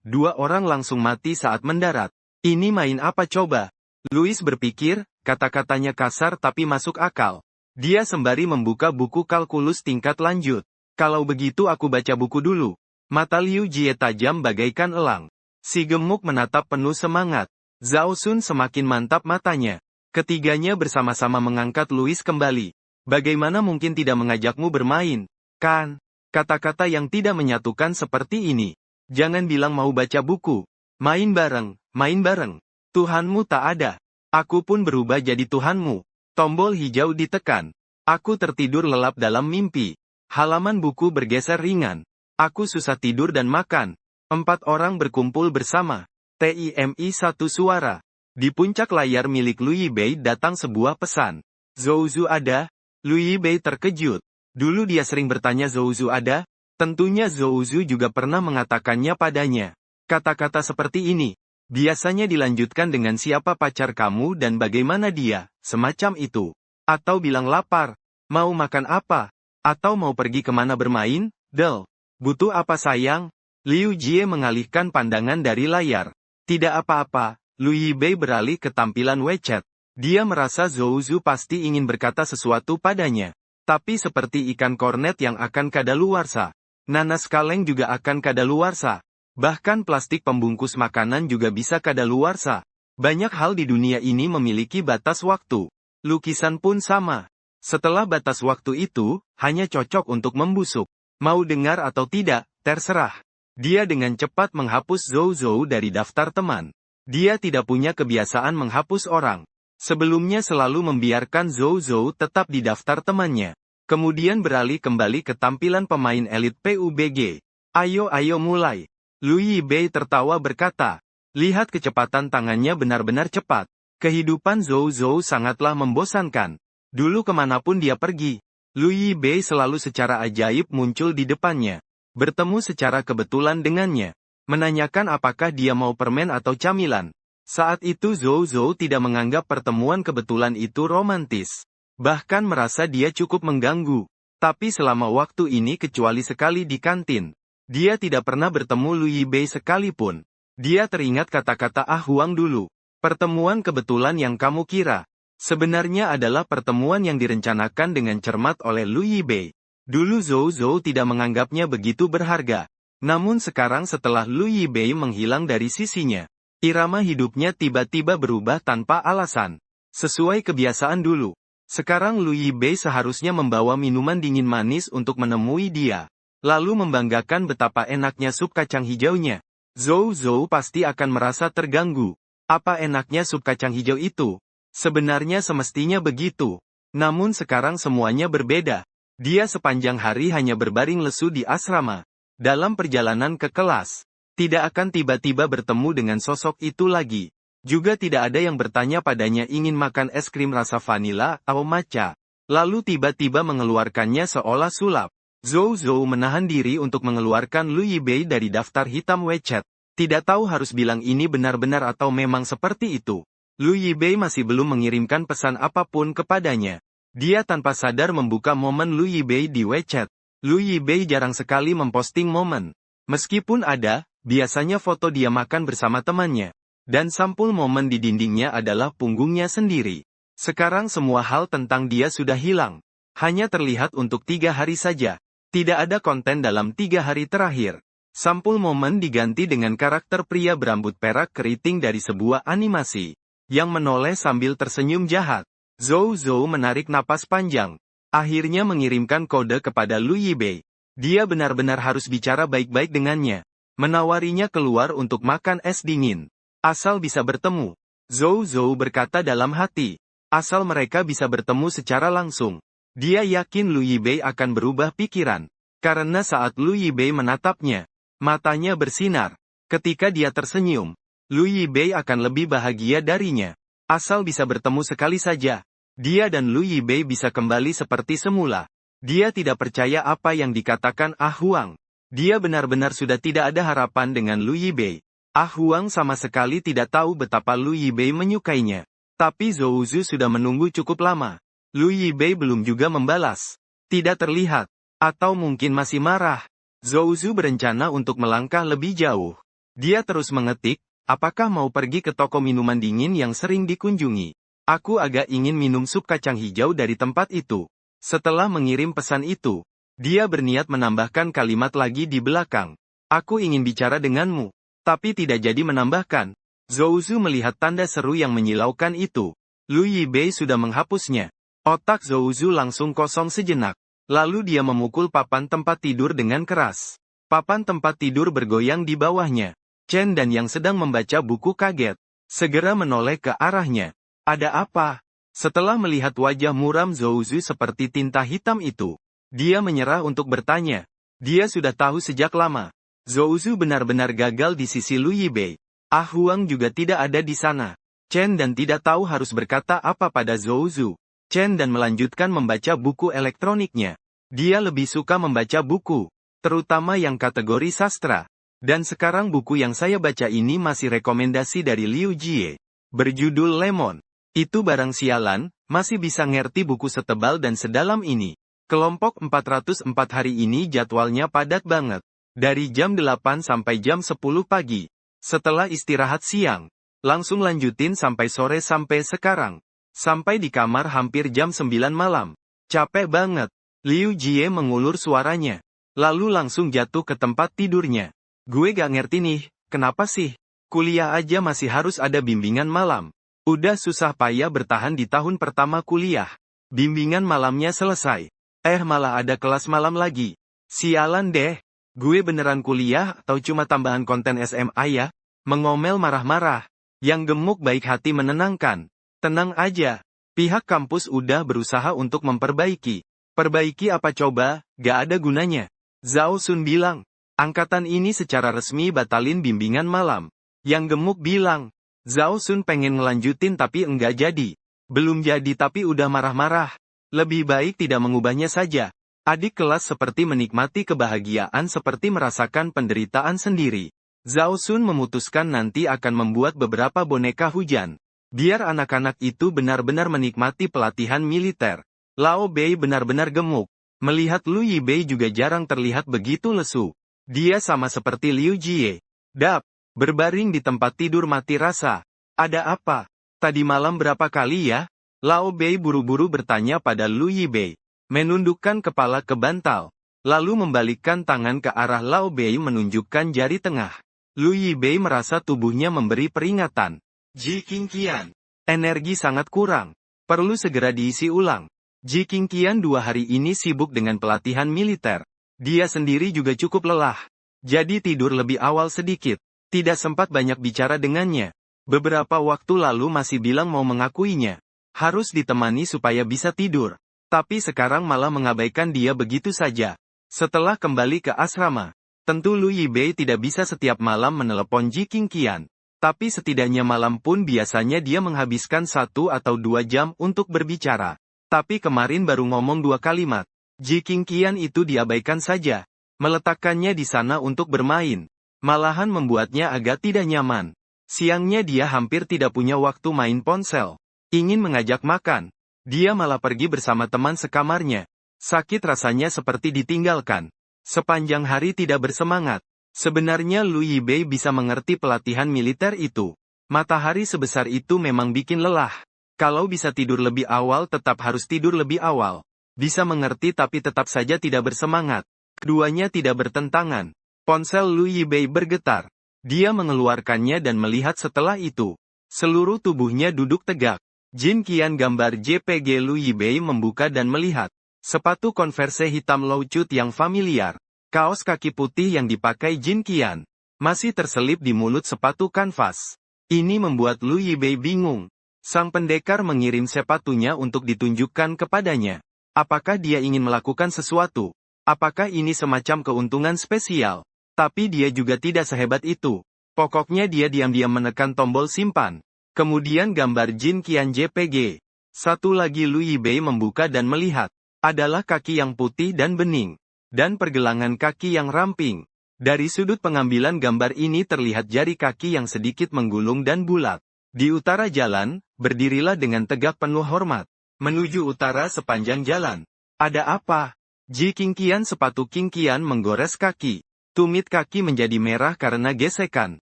2 orang langsung mati saat mendarat. Ini main apa coba? Louis berpikir, kata-katanya kasar tapi masuk akal. Dia sembari membuka buku kalkulus tingkat lanjut. Kalau begitu aku baca buku dulu. Mata Liu Jie tajam bagaikan elang. Si gemuk menatap penuh semangat. Zhao Sun semakin mantap matanya. Ketiganya bersama-sama mengangkat Louis kembali. Bagaimana mungkin tidak mengajakmu bermain? Kan? Kata-kata yang tidak menyatukan seperti ini. Jangan bilang mau baca buku. Main bareng, main bareng. Tuhanmu tak ada. Aku pun berubah jadi Tuhanmu. Tombol hijau ditekan. Aku tertidur lelap dalam mimpi. Halaman buku bergeser ringan. Aku susah tidur dan makan. 4 orang berkumpul bersama. TIMI satu suara. Di puncak layar milik Lu Yibei datang sebuah pesan. Zhouzu ada? Lu Yibei terkejut. Dulu dia sering bertanya Zhouzu ada? Tentunya Zhouzu juga pernah mengatakannya padanya. Kata-kata seperti ini. Biasanya dilanjutkan dengan siapa pacar kamu dan bagaimana dia, semacam itu. Atau bilang lapar. Mau makan apa? Atau mau pergi kemana bermain? Del. Butuh apa sayang? Liu Jie mengalihkan pandangan dari layar. Tidak apa-apa, Lu Yibei beralih ke tampilan WeChat. Dia merasa Zhouzu pasti ingin berkata sesuatu padanya. Tapi seperti ikan kornet yang akan kadaluarsa. Nanas kaleng juga akan kadaluarsa. Bahkan plastik pembungkus makanan juga bisa kadaluarsa. Banyak hal di dunia ini memiliki batas waktu. Lukisan pun sama. Setelah batas waktu itu, hanya cocok untuk membusuk. Mau dengar atau tidak, terserah. Dia dengan cepat menghapus Zhou Zhou dari daftar teman. Dia tidak punya kebiasaan menghapus orang. Sebelumnya selalu membiarkan Zhou Zhou tetap di daftar temannya. Kemudian beralih kembali ke tampilan pemain elit PUBG. Ayo mulai. Lu Yibei tertawa berkata. Lihat kecepatan tangannya benar-benar cepat. Kehidupan Zhou Zhou sangatlah membosankan. Dulu kemanapun dia pergi, Lu Yibei selalu secara ajaib muncul di depannya. Bertemu secara kebetulan dengannya. Menanyakan apakah dia mau permen atau camilan. Saat itu Zhou Zhou tidak menganggap pertemuan kebetulan itu romantis. Bahkan merasa dia cukup mengganggu. Tapi selama waktu ini kecuali sekali di kantin, dia tidak pernah bertemu Lu Yibei sekalipun. Dia teringat kata-kata Ah Huang dulu. Pertemuan kebetulan yang kamu kira. Sebenarnya adalah pertemuan yang direncanakan dengan cermat oleh Lu Yibei. Dulu Zhou Zhou tidak menganggapnya begitu berharga. Namun sekarang setelah Lu Yibei menghilang dari sisinya, irama hidupnya tiba-tiba berubah tanpa alasan. Sesuai kebiasaan dulu. Sekarang Lu Yibei seharusnya membawa minuman dingin manis untuk menemui dia. Lalu membanggakan betapa enaknya sup kacang hijaunya. Zhou Zhou pasti akan merasa terganggu. Apa enaknya sup kacang hijau itu? Sebenarnya semestinya begitu. Namun sekarang semuanya berbeda. Dia sepanjang hari hanya berbaring lesu di asrama. Dalam perjalanan ke kelas, tidak akan tiba-tiba bertemu dengan sosok itu lagi. Juga tidak ada yang bertanya padanya ingin makan es krim rasa vanila atau matcha. Lalu tiba-tiba mengeluarkannya seolah sulap. Zhou Zhou menahan diri untuk mengeluarkan Lu Yibei dari daftar hitam WeChat. Tidak tahu harus bilang ini benar-benar atau memang seperti itu. Lu Yibei masih belum mengirimkan pesan apapun kepadanya. Dia tanpa sadar membuka momen Lu Yibei di WeChat. Lu Yibei jarang sekali memposting momen. Meskipun ada, biasanya foto dia makan bersama temannya. Dan sampul momen di dindingnya adalah punggungnya sendiri. Sekarang semua hal tentang dia sudah hilang. Hanya terlihat untuk 3 hari saja. Tidak ada konten dalam 3 hari terakhir. Sampul momen diganti dengan karakter pria berambut perak keriting dari sebuah animasi. Yang menoleh sambil tersenyum jahat. Zhou Zhou menarik napas panjang. Akhirnya mengirimkan kode kepada Lu Yibei. Dia benar-benar harus bicara baik-baik dengannya. Menawarinya keluar untuk makan es dingin. Asal bisa bertemu. Zhou Zhou berkata dalam hati. Asal mereka bisa bertemu secara langsung. Dia yakin Lu Yibei akan berubah pikiran. Karena saat Lu Yibei menatapnya, matanya bersinar. Ketika dia tersenyum, Lu Yibei akan lebih bahagia darinya. Asal bisa bertemu sekali saja. Dia dan Lu Yibei bisa kembali seperti semula. Dia tidak percaya apa yang dikatakan Ah Huang. Dia benar-benar sudah tidak ada harapan dengan Lu Yibei. Ah Huang sama sekali tidak tahu betapa Lu Yibei menyukainya. Tapi Zhou Zhu sudah menunggu cukup lama. Lu Yibei belum juga membalas. Tidak terlihat. Atau mungkin masih marah. Zhou Zhu berencana untuk melangkah lebih jauh. Dia terus mengetik, apakah mau pergi ke toko minuman dingin yang sering dikunjungi? Aku agak ingin minum sup kacang hijau dari tempat itu. Setelah mengirim pesan itu, dia berniat menambahkan kalimat lagi di belakang. Aku ingin bicara denganmu. Tapi tidak jadi menambahkan. Zhou Zhu melihat tanda seru yang menyilaukan itu. Lu Yibei sudah menghapusnya. Otak Zhou Zhu langsung kosong sejenak. Lalu dia memukul papan tempat tidur dengan keras. Papan tempat tidur bergoyang di bawahnya. Chen dan yang sedang membaca buku kaget. Segera menoleh ke arahnya. Ada apa? Setelah melihat wajah muram Zhou Zhu seperti tinta hitam itu, dia menyerah untuk bertanya. Dia sudah tahu sejak lama. Zhou Zhu benar-benar gagal di sisi Lu Yibei. Ah Huang juga tidak ada di sana. Chen dan tidak tahu harus berkata apa pada Zhou Zhu. Chen dan melanjutkan membaca buku elektroniknya. Dia lebih suka membaca buku, terutama yang kategori sastra. Dan sekarang buku yang saya baca ini masih rekomendasi dari Liu Jie. Berjudul Lemon. Itu barang sialan, masih bisa ngerti buku setebal dan sedalam ini. Kelompok 404 hari ini jadwalnya padat banget. Dari jam 8 sampai jam 10 pagi. Setelah istirahat siang. Langsung lanjutin sampai sore sampai sekarang. Sampai di kamar hampir jam 9 malam. Capek banget. Liu Jie mengulur suaranya. Lalu langsung jatuh ke tempat tidurnya. Gue gak ngerti nih, kenapa sih? Kuliah aja masih harus ada bimbingan malam. Udah susah payah bertahan di tahun pertama kuliah. Bimbingan malamnya selesai. Malah ada kelas malam lagi. Sialan deh. Gue beneran kuliah atau cuma tambahan konten SMA ya? Mengomel marah-marah. Yang gemuk baik hati menenangkan. Tenang aja. Pihak kampus udah berusaha untuk memperbaiki. Perbaiki apa coba, gak ada gunanya. Zhao Sun bilang. Angkatan ini secara resmi batalin bimbingan malam. Yang gemuk bilang. Zhao Sun pengen ngelanjutin tapi enggak jadi. Belum jadi tapi udah marah-marah. Lebih baik tidak mengubahnya saja. Adik kelas seperti menikmati kebahagiaan seperti merasakan penderitaan sendiri. Zhao Sun memutuskan nanti akan membuat beberapa boneka hujan. Biar anak-anak itu benar-benar menikmati pelatihan militer. Lao Bei benar-benar gemuk. Melihat Lu Yibei juga jarang terlihat begitu lesu. Dia sama seperti Liu Jie. Dap, berbaring di tempat tidur mati rasa. Ada apa? Tadi malam berapa kali ya? Lao Bei buru-buru bertanya pada Lu Yibei. Menundukkan kepala ke bantal. Lalu membalikkan tangan ke arah Lao Bei menunjukkan jari tengah. Lu Yibei merasa tubuhnya memberi peringatan. Ji Qingqian. Energi sangat kurang. Perlu segera diisi ulang. Ji Qingqian 2 hari ini sibuk dengan pelatihan militer. Dia sendiri juga cukup lelah. Jadi tidur lebih awal sedikit. Tidak sempat banyak bicara dengannya. Beberapa waktu lalu masih bilang mau mengakuinya. Harus ditemani supaya bisa tidur. Tapi sekarang malah mengabaikan dia begitu saja. Setelah kembali ke asrama. Tentu Lu Yibei tidak bisa setiap malam menelepon Ji Qingqian. Tapi setidaknya malam pun biasanya dia menghabiskan 1 atau 2 jam untuk berbicara. Tapi kemarin baru ngomong 2 kalimat. Ji Qingqian itu diabaikan saja. Meletakkannya di sana untuk bermain. Malahan membuatnya agak tidak nyaman. Siangnya dia hampir tidak punya waktu main ponsel. Ingin mengajak makan. Dia malah pergi bersama teman sekamarnya. Sakit rasanya seperti ditinggalkan. Sepanjang hari tidak bersemangat. Sebenarnya Lu Yibei bisa mengerti pelatihan militer itu. Matahari sebesar itu memang bikin lelah. Kalau bisa tidur lebih awal tetap harus tidur lebih awal. Bisa mengerti tapi tetap saja tidak bersemangat. Keduanya tidak bertentangan. Ponsel Lu Yibei bergetar. Dia mengeluarkannya dan melihat setelah itu. Seluruh tubuhnya duduk tegak. Jin Qian gambar JPG Lu Yibei membuka dan melihat. Sepatu Converse hitam low cut yang familiar. Kaos kaki putih yang dipakai Jin Qian. Masih terselip di mulut sepatu kanvas. Ini membuat Lu Yibei bingung. Sang pendekar mengirim sepatunya untuk ditunjukkan kepadanya. Apakah dia ingin melakukan sesuatu? Apakah ini semacam keuntungan spesial? Tapi dia juga tidak sehebat itu. Pokoknya dia diam-diam menekan tombol simpan. Kemudian gambar Jin Qian JPG. Satu lagi Lu Yibei membuka dan melihat. Adalah kaki yang putih dan bening. Dan pergelangan kaki yang ramping. Dari sudut pengambilan gambar ini terlihat jari kaki yang sedikit menggulung dan bulat. Di utara jalan, berdirilah dengan tegak penuh hormat. Menuju utara sepanjang jalan. Ada apa? Ji Qingqian sepatu Qingqian menggores kaki. Tumit kaki menjadi merah karena gesekan.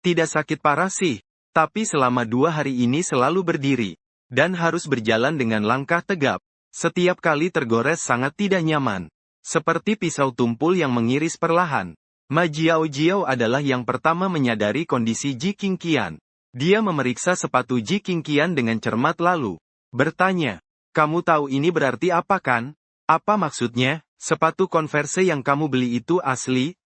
Tidak sakit parah sih. Tapi selama 2 hari ini selalu berdiri. Dan harus berjalan dengan langkah tegap. Setiap kali tergores sangat tidak nyaman. Seperti pisau tumpul yang mengiris perlahan. Ma Jiao adalah yang pertama menyadari kondisi Ji Qingqian. Dia memeriksa sepatu Ji Qingqian dengan cermat lalu. Bertanya, kamu tahu ini berarti apa kan? Apa maksudnya? Sepatu Converse yang kamu beli itu asli?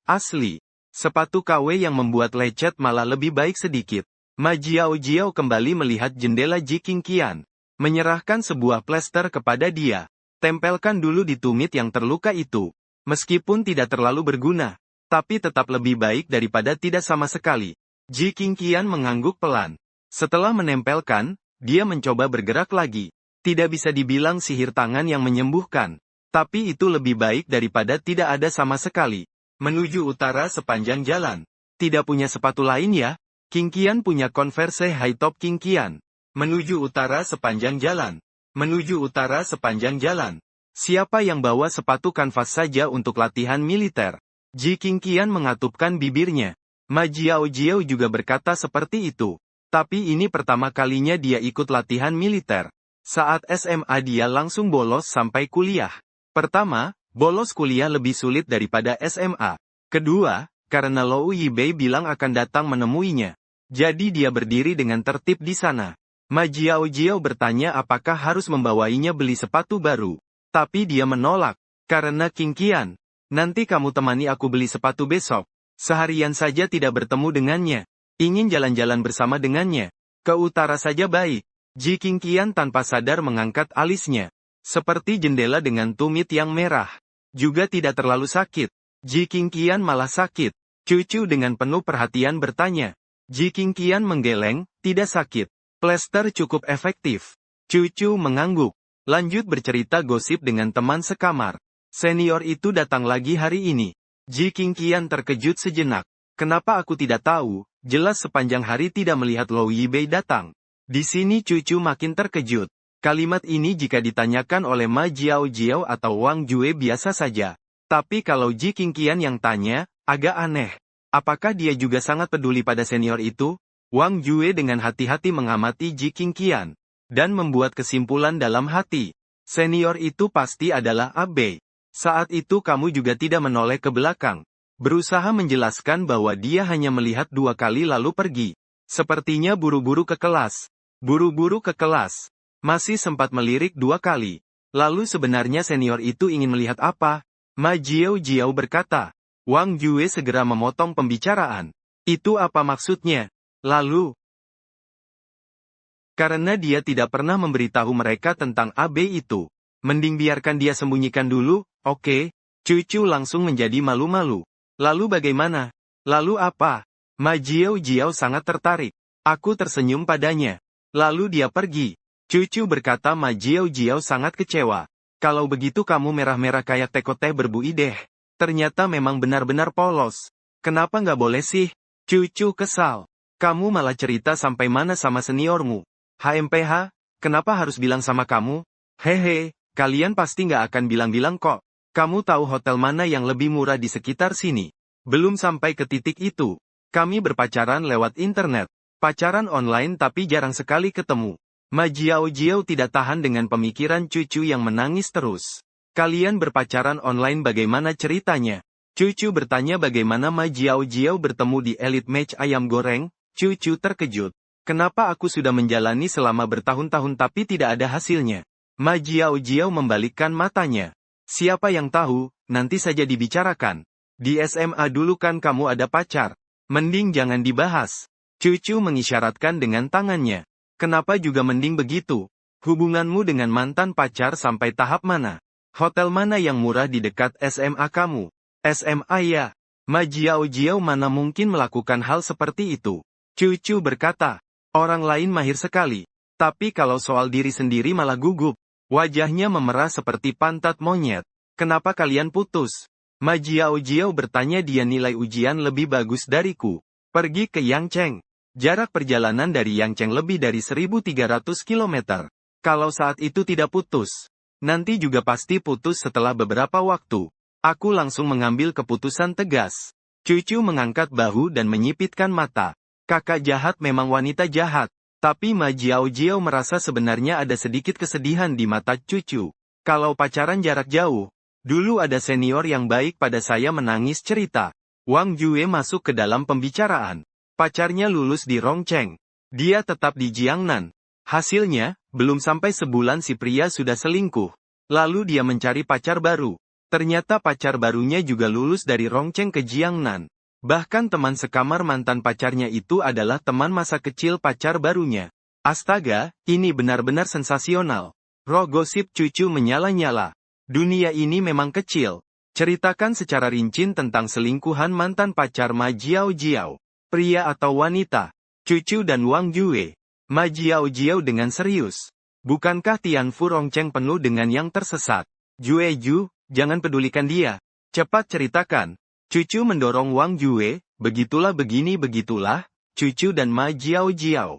Sepatu KW yang membuat lecet malah lebih baik sedikit. Ma Jiao kembali melihat jendela Ji Qingqian. Menyerahkan sebuah plester kepada dia. Tempelkan dulu di tumit yang terluka itu. Meskipun tidak terlalu berguna. Tapi tetap lebih baik daripada tidak sama sekali. Ji Qingqian mengangguk pelan. Setelah menempelkan, dia mencoba bergerak lagi. Tidak bisa dibilang sihir tangan yang menyembuhkan. Tapi itu lebih baik daripada tidak ada sama sekali. Menuju utara sepanjang jalan. Tidak punya sepatu lain ya? Qingqian punya Converse high top Qingqian. Menuju utara sepanjang jalan. Menuju utara sepanjang jalan. Siapa yang bawa sepatu kanvas saja untuk latihan militer? Ji Qingqian mengatupkan bibirnya. Ma Jiao juga berkata seperti itu. Tapi ini pertama kalinya dia ikut latihan militer. Saat SMA dia langsung bolos sampai kuliah. Pertama, bolos kuliah lebih sulit daripada SMA. Kedua, karena Lou Yibei bilang akan datang menemuinya. Jadi dia berdiri dengan tertib di sana. Ma Jiao bertanya apakah harus membawainya beli sepatu baru. Tapi dia menolak. Karena King Qian, nanti kamu temani aku beli sepatu besok. Seharian saja tidak bertemu dengannya. Ingin jalan-jalan bersama dengannya. Ke utara saja baik. Ji King Qian tanpa sadar mengangkat alisnya. Seperti jendela dengan tumit yang merah. Juga tidak terlalu sakit. Ji King Qian malah sakit. Cucu dengan penuh perhatian bertanya. Ji King Qian menggeleng, tidak sakit. Plester cukup efektif. Cucu mengangguk. Lanjut bercerita gosip dengan teman sekamar. Senior itu datang lagi hari ini. Ji King Qian terkejut sejenak. Kenapa aku tidak tahu? Jelas sepanjang hari tidak melihat Lou Yibei datang. Di sini cucu makin terkejut. Kalimat ini jika ditanyakan oleh Ma Jiao atau Wang Jue biasa saja. Tapi kalau Ji King Qian yang tanya, agak aneh. Apakah dia juga sangat peduli pada senior itu? Wang Jue dengan hati-hati mengamati Ji King Qian. Dan membuat kesimpulan dalam hati. Senior itu pasti adalah Abe. Saat itu kamu juga tidak menoleh ke belakang. Berusaha menjelaskan bahwa dia hanya melihat 2 kali lalu pergi. Sepertinya buru-buru ke kelas. Buru-buru ke kelas. Masih sempat melirik 2 kali. Lalu sebenarnya senior itu ingin melihat apa? Ma Jiao berkata. Wang Jue segera memotong pembicaraan. Itu apa maksudnya? Lalu, karena dia tidak pernah memberitahu mereka tentang Abe itu. Mending biarkan dia sembunyikan dulu, oke? Cucu langsung menjadi malu-malu. Lalu bagaimana? Lalu apa? Ma Jiao sangat tertarik. Aku tersenyum padanya. Lalu dia pergi. Cucu berkata Ma Jiao sangat kecewa. Kalau begitu kamu merah-merah kayak teko teh berbuih deh. Ternyata memang benar-benar polos. Kenapa nggak boleh sih? Cucu kesal. Kamu malah cerita sampai mana sama seniormu. HMPH, kenapa harus bilang sama kamu? Hehe, kalian pasti nggak akan bilang-bilang kok. Kamu tahu hotel mana yang lebih murah di sekitar sini? Belum sampai ke titik itu. Kami berpacaran lewat internet. Pacaran online tapi jarang sekali ketemu. Ma Jiao tidak tahan dengan pemikiran cucu yang menangis terus. Kalian berpacaran online bagaimana ceritanya? Cucu bertanya bagaimana Ma Jiao bertemu di Elite Match ayam goreng. Cucu terkejut. Kenapa aku sudah menjalani selama bertahun-tahun tapi tidak ada hasilnya? Ma Jiao membalikkan matanya. Siapa yang tahu, nanti saja dibicarakan. Di SMA dulu kan kamu ada pacar. Mending jangan dibahas. Cucu mengisyaratkan dengan tangannya. Kenapa juga mending begitu? Hubunganmu dengan mantan pacar sampai tahap mana? Hotel mana yang murah di dekat SMA kamu? SMA ya. Ma Jiao mana mungkin melakukan hal seperti itu? Cucu berkata, orang lain mahir sekali. Tapi kalau soal diri sendiri malah gugup. Wajahnya memerah seperti pantat monyet. Kenapa kalian putus? Ma Jiao bertanya dia nilai ujian lebih bagus dariku. Pergi ke Yangcheng. Jarak perjalanan dari Yangcheng lebih dari 1.300 km. Kalau saat itu tidak putus, nanti juga pasti putus setelah beberapa waktu. Aku langsung mengambil keputusan tegas. Cucu mengangkat bahu dan menyipitkan mata. Kakak jahat memang wanita jahat. Tapi Ma Jiao merasa sebenarnya ada sedikit kesedihan di mata cucu. Kalau pacaran jarak jauh, dulu ada senior yang baik pada saya menangis cerita. Wang Jue masuk ke dalam pembicaraan. Pacarnya lulus di Rongcheng. Dia tetap di Jiangnan. Hasilnya, belum sampai sebulan si pria sudah selingkuh. Lalu dia mencari pacar baru. Ternyata pacar barunya juga lulus dari Rongcheng ke Jiangnan. Bahkan teman sekamar mantan pacarnya itu adalah teman masa kecil pacar barunya. Astaga, ini benar-benar sensasional. Roh gosip cucu menyala-nyala. Dunia ini memang kecil. Ceritakan secara rinci tentang selingkuhan mantan pacar Ma Jiao. Pria atau wanita? Cucu dan Wang Jue. Ma Jiao dengan serius. Bukankah Tianfu Rongcheng penuh dengan yang tersesat? Jueju, jangan pedulikan dia. Cepat ceritakan. Cucu mendorong Wang Jue, begitulah, cucu dan Ma Jiao.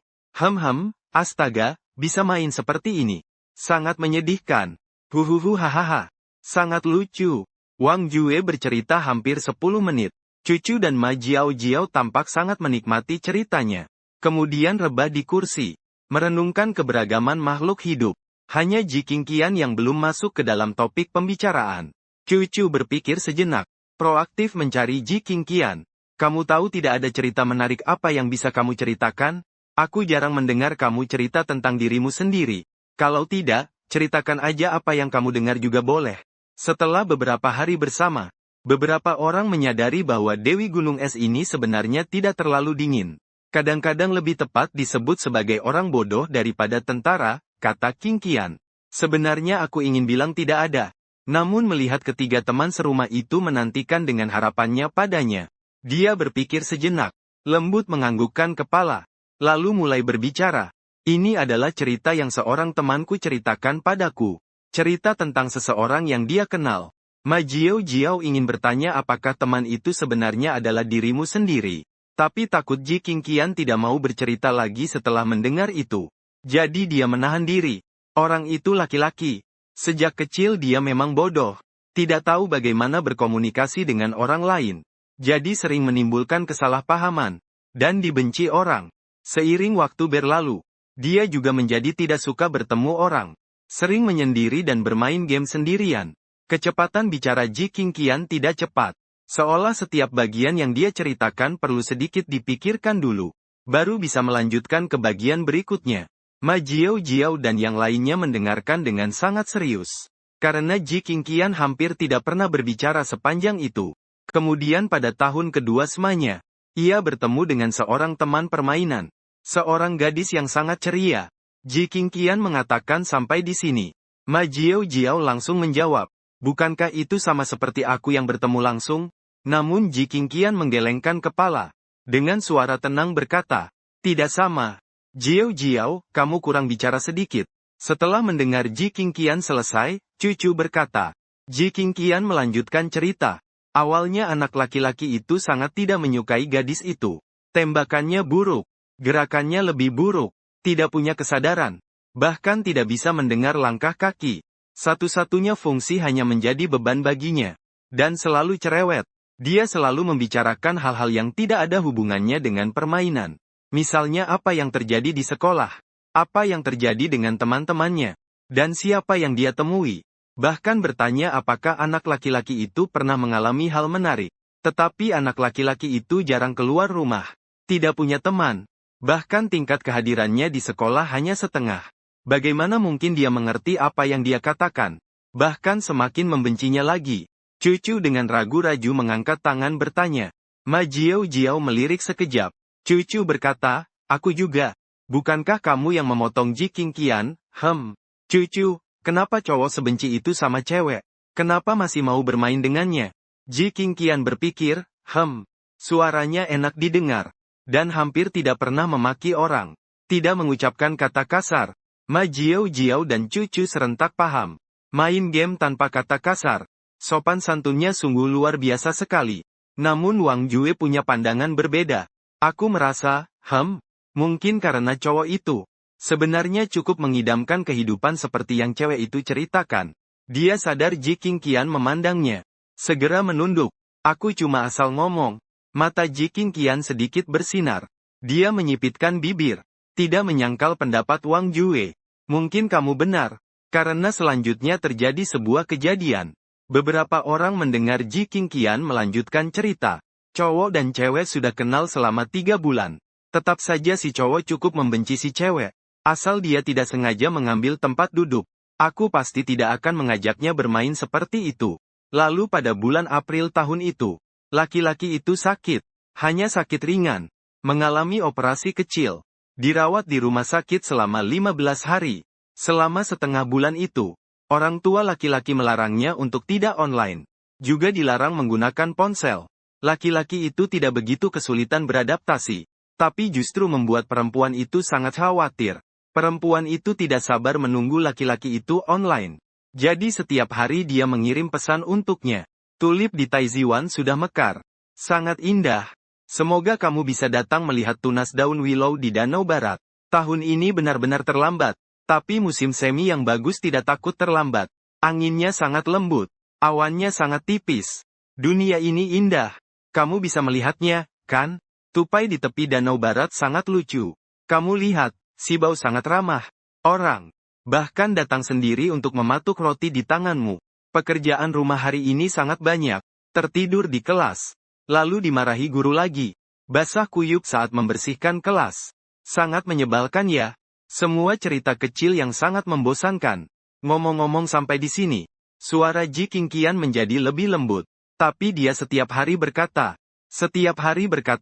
Astaga, bisa main seperti ini. Sangat menyedihkan. Hahaha. Sangat lucu. Wang Jue bercerita hampir 10 menit. Cucu dan Ma Jiao tampak sangat menikmati ceritanya. Kemudian rebah di kursi. Merenungkan keberagaman makhluk hidup. Hanya Ji King Qian yang belum masuk ke dalam topik pembicaraan. Cucu berpikir sejenak. Proaktif mencari Ji King Qian. Kamu tahu tidak ada cerita menarik apa yang bisa kamu ceritakan? Aku jarang mendengar kamu cerita tentang dirimu sendiri. Kalau tidak, ceritakan aja apa yang kamu dengar juga boleh. Setelah beberapa hari bersama, beberapa orang menyadari bahwa Dewi Gunung Es ini sebenarnya tidak terlalu dingin. Kadang-kadang lebih tepat disebut sebagai orang bodoh daripada tentara, kata King Qian. Sebenarnya aku ingin bilang tidak ada. Namun melihat ketiga teman serumah itu menantikan dengan harapannya padanya. Dia berpikir sejenak, lembut menganggukkan kepala. Lalu mulai berbicara. Ini adalah cerita yang seorang temanku ceritakan padaku. Cerita tentang seseorang yang dia kenal. Ma Jiao Jiao ingin bertanya apakah teman itu sebenarnya adalah dirimu sendiri. Tapi takut Ji Qingqian tidak mau bercerita lagi setelah mendengar itu. Jadi dia menahan diri. Orang itu laki-laki. Sejak kecil dia memang bodoh. Tidak tahu bagaimana berkomunikasi dengan orang lain. Jadi sering menimbulkan kesalahpahaman. Dan dibenci orang. Seiring waktu berlalu, dia juga menjadi tidak suka bertemu orang. Sering menyendiri dan bermain game sendirian. Kecepatan bicara Ji Qingqian tidak cepat. Seolah setiap bagian yang dia ceritakan perlu sedikit dipikirkan dulu. Baru bisa melanjutkan ke bagian berikutnya. Ma Jiao Jiao dan yang lainnya mendengarkan dengan sangat serius. Karena Ji Qingqian hampir tidak pernah berbicara sepanjang itu. Kemudian pada tahun kedua semanya, ia bertemu dengan seorang teman permainan. Seorang gadis yang sangat ceria. Ji Qingqian mengatakan sampai di sini. Ma Jiao Jiao langsung menjawab. Bukankah itu sama seperti aku yang bertemu langsung? Namun Ji Qingqian menggelengkan kepala. Dengan suara tenang berkata, tidak sama. Jiao Jiao, kamu kurang bicara sedikit. Setelah mendengar Ji Qingqian selesai, cucu berkata. Ji Qingqian melanjutkan cerita. Awalnya anak laki-laki itu sangat tidak menyukai gadis itu. Tembakannya buruk. Gerakannya lebih buruk, tidak punya kesadaran, bahkan tidak bisa mendengar langkah kaki. Satu-satunya fungsi hanya menjadi beban baginya. Dan selalu cerewet. Dia selalu membicarakan hal-hal yang tidak ada hubungannya dengan permainan. Misalnya apa yang terjadi di sekolah, apa yang terjadi dengan teman-temannya, dan siapa yang dia temui. Bahkan bertanya apakah anak laki-laki itu pernah mengalami hal menarik. Tetapi anak laki-laki itu jarang keluar rumah, tidak punya teman. Bahkan tingkat kehadirannya di sekolah hanya setengah. Bagaimana mungkin dia mengerti apa yang dia katakan? Bahkan semakin membencinya lagi. Cucu dengan ragu-ragu mengangkat tangan bertanya. Ma Jiao Jiao melirik sekejap. Cucu berkata, aku juga. Bukankah kamu yang memotong Ji Qingqian? Cucu, kenapa cowok sebenci itu sama cewek? Kenapa masih mau bermain dengannya? Ji Qingqian berpikir, suaranya enak didengar. Dan hampir tidak pernah memaki orang. Tidak mengucapkan kata kasar. Ma Jiao Jiao dan cucu serentak paham. Main game tanpa kata kasar. Sopan santunnya sungguh luar biasa sekali. Namun Wang Jue punya pandangan berbeda. Aku merasa, mungkin karena cowok itu. Sebenarnya cukup mengidamkan kehidupan seperti yang cewek itu ceritakan. Dia sadar Ji Qingqian memandangnya. Segera menunduk. Aku cuma asal ngomong. Mata Ji Qingqian sedikit bersinar. Dia menyipitkan bibir. Tidak menyangkal pendapat Wang Jue. Mungkin kamu benar. Karena selanjutnya terjadi sebuah kejadian. Beberapa orang mendengar Ji Qingqian melanjutkan cerita. Cowok dan cewek sudah kenal selama 3 bulan. Tetap saja si cowok cukup membenci si cewek. Asal dia tidak sengaja mengambil tempat duduk. Aku pasti tidak akan mengajaknya bermain seperti itu. Lalu pada bulan April tahun itu. Laki-laki itu sakit. Hanya sakit ringan. Mengalami operasi kecil. Dirawat di rumah sakit selama 15 hari. Selama setengah bulan itu, orang tua laki-laki melarangnya untuk tidak online. Juga dilarang menggunakan ponsel. Laki-laki itu tidak begitu kesulitan beradaptasi. Tapi justru membuat perempuan itu sangat khawatir. Perempuan itu tidak sabar menunggu laki-laki itu online. Jadi setiap hari dia mengirim pesan untuknya. Tulip di Taiziwan sudah mekar. Sangat indah. Semoga kamu bisa datang melihat tunas daun willow di Danau Barat. Tahun ini benar-benar terlambat. Tapi musim semi yang bagus tidak takut terlambat. Anginnya sangat lembut. Awannya sangat tipis. Dunia ini indah. Kamu bisa melihatnya, kan? Tupai di tepi Danau Barat sangat lucu. Kamu lihat, si bau sangat ramah. Orang. Bahkan datang sendiri untuk mematuk roti di tanganmu. Pekerjaan rumah hari ini sangat banyak. Tertidur di kelas. lalu dimarahi guru lagi. Basah kuyup saat membersihkan kelas. Sangat menyebalkan ya. Semua cerita kecil yang sangat membosankan. Ngomong-ngomong sampai di sini, suara Ji Qingqian menjadi lebih lembut. Tapi dia setiap hari berkata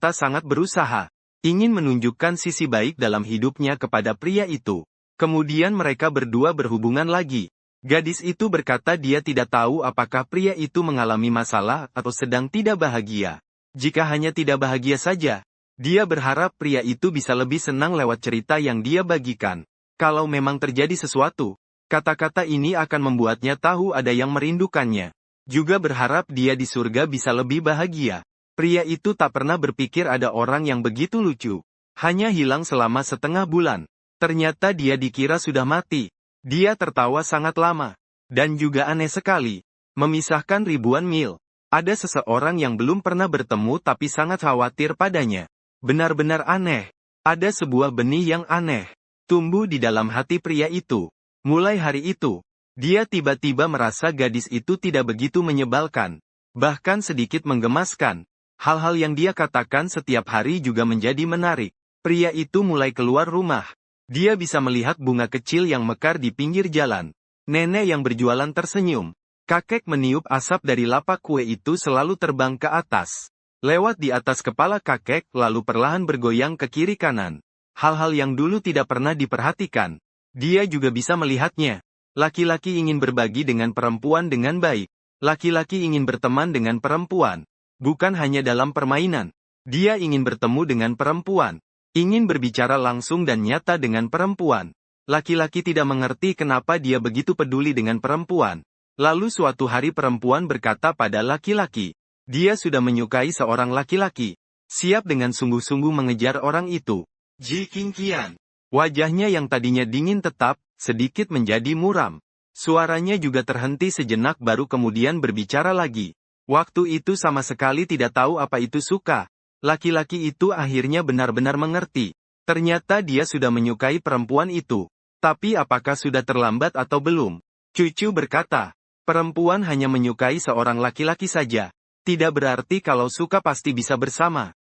sangat berusaha. Ingin menunjukkan sisi baik dalam hidupnya kepada pria itu. Kemudian mereka berdua berhubungan lagi. Gadis itu berkata dia tidak tahu apakah pria itu mengalami masalah atau sedang tidak bahagia. Jika hanya tidak bahagia saja, dia berharap pria itu bisa lebih senang lewat cerita yang dia bagikan. Kalau memang terjadi sesuatu, kata-kata ini akan membuatnya tahu ada yang merindukannya. Juga berharap dia di surga bisa lebih bahagia. Pria itu tak pernah berpikir ada orang yang begitu lucu. Hanya hilang selama setengah bulan. Ternyata dia dikira sudah mati. Dia tertawa sangat lama. Dan juga aneh sekali. Memisahkan ribuan mil. Ada seseorang yang belum pernah bertemu tapi sangat khawatir padanya. Benar-benar aneh. Ada sebuah benih yang aneh. Tumbuh di dalam hati pria itu. Mulai hari itu, dia tiba-tiba merasa gadis itu tidak begitu menyebalkan. Bahkan sedikit menggemaskan. Hal-hal yang dia katakan setiap hari juga menjadi menarik. Pria itu mulai keluar rumah. Dia bisa melihat bunga kecil yang mekar di pinggir jalan. Nenek yang berjualan tersenyum. Kakek meniup asap dari lapak kue itu selalu terbang ke atas. Lewat di atas kepala kakek lalu perlahan bergoyang ke kiri kanan. Hal-hal yang dulu tidak pernah diperhatikan. Dia juga bisa melihatnya. Laki-laki ingin berbagi dengan perempuan dengan baik. Laki-laki ingin berteman dengan perempuan. Bukan hanya dalam permainan. Dia ingin bertemu dengan perempuan. Ingin berbicara langsung dan nyata dengan perempuan. Laki-laki tidak mengerti kenapa dia begitu peduli dengan perempuan. Lalu suatu hari perempuan berkata pada laki-laki. Dia sudah menyukai seorang laki-laki. Siap dengan sungguh-sungguh mengejar orang itu. Ji Qingqian. Wajahnya yang tadinya dingin tetap, sedikit menjadi muram. Suaranya juga terhenti sejenak baru kemudian berbicara lagi. Waktu itu sama sekali tidak tahu apa itu suka. Laki-laki itu akhirnya benar-benar mengerti. Ternyata dia sudah menyukai perempuan itu. Tapi apakah sudah terlambat atau belum? Cucu berkata. Perempuan hanya menyukai seorang laki-laki saja. Tidak berarti kalau suka pasti bisa bersama.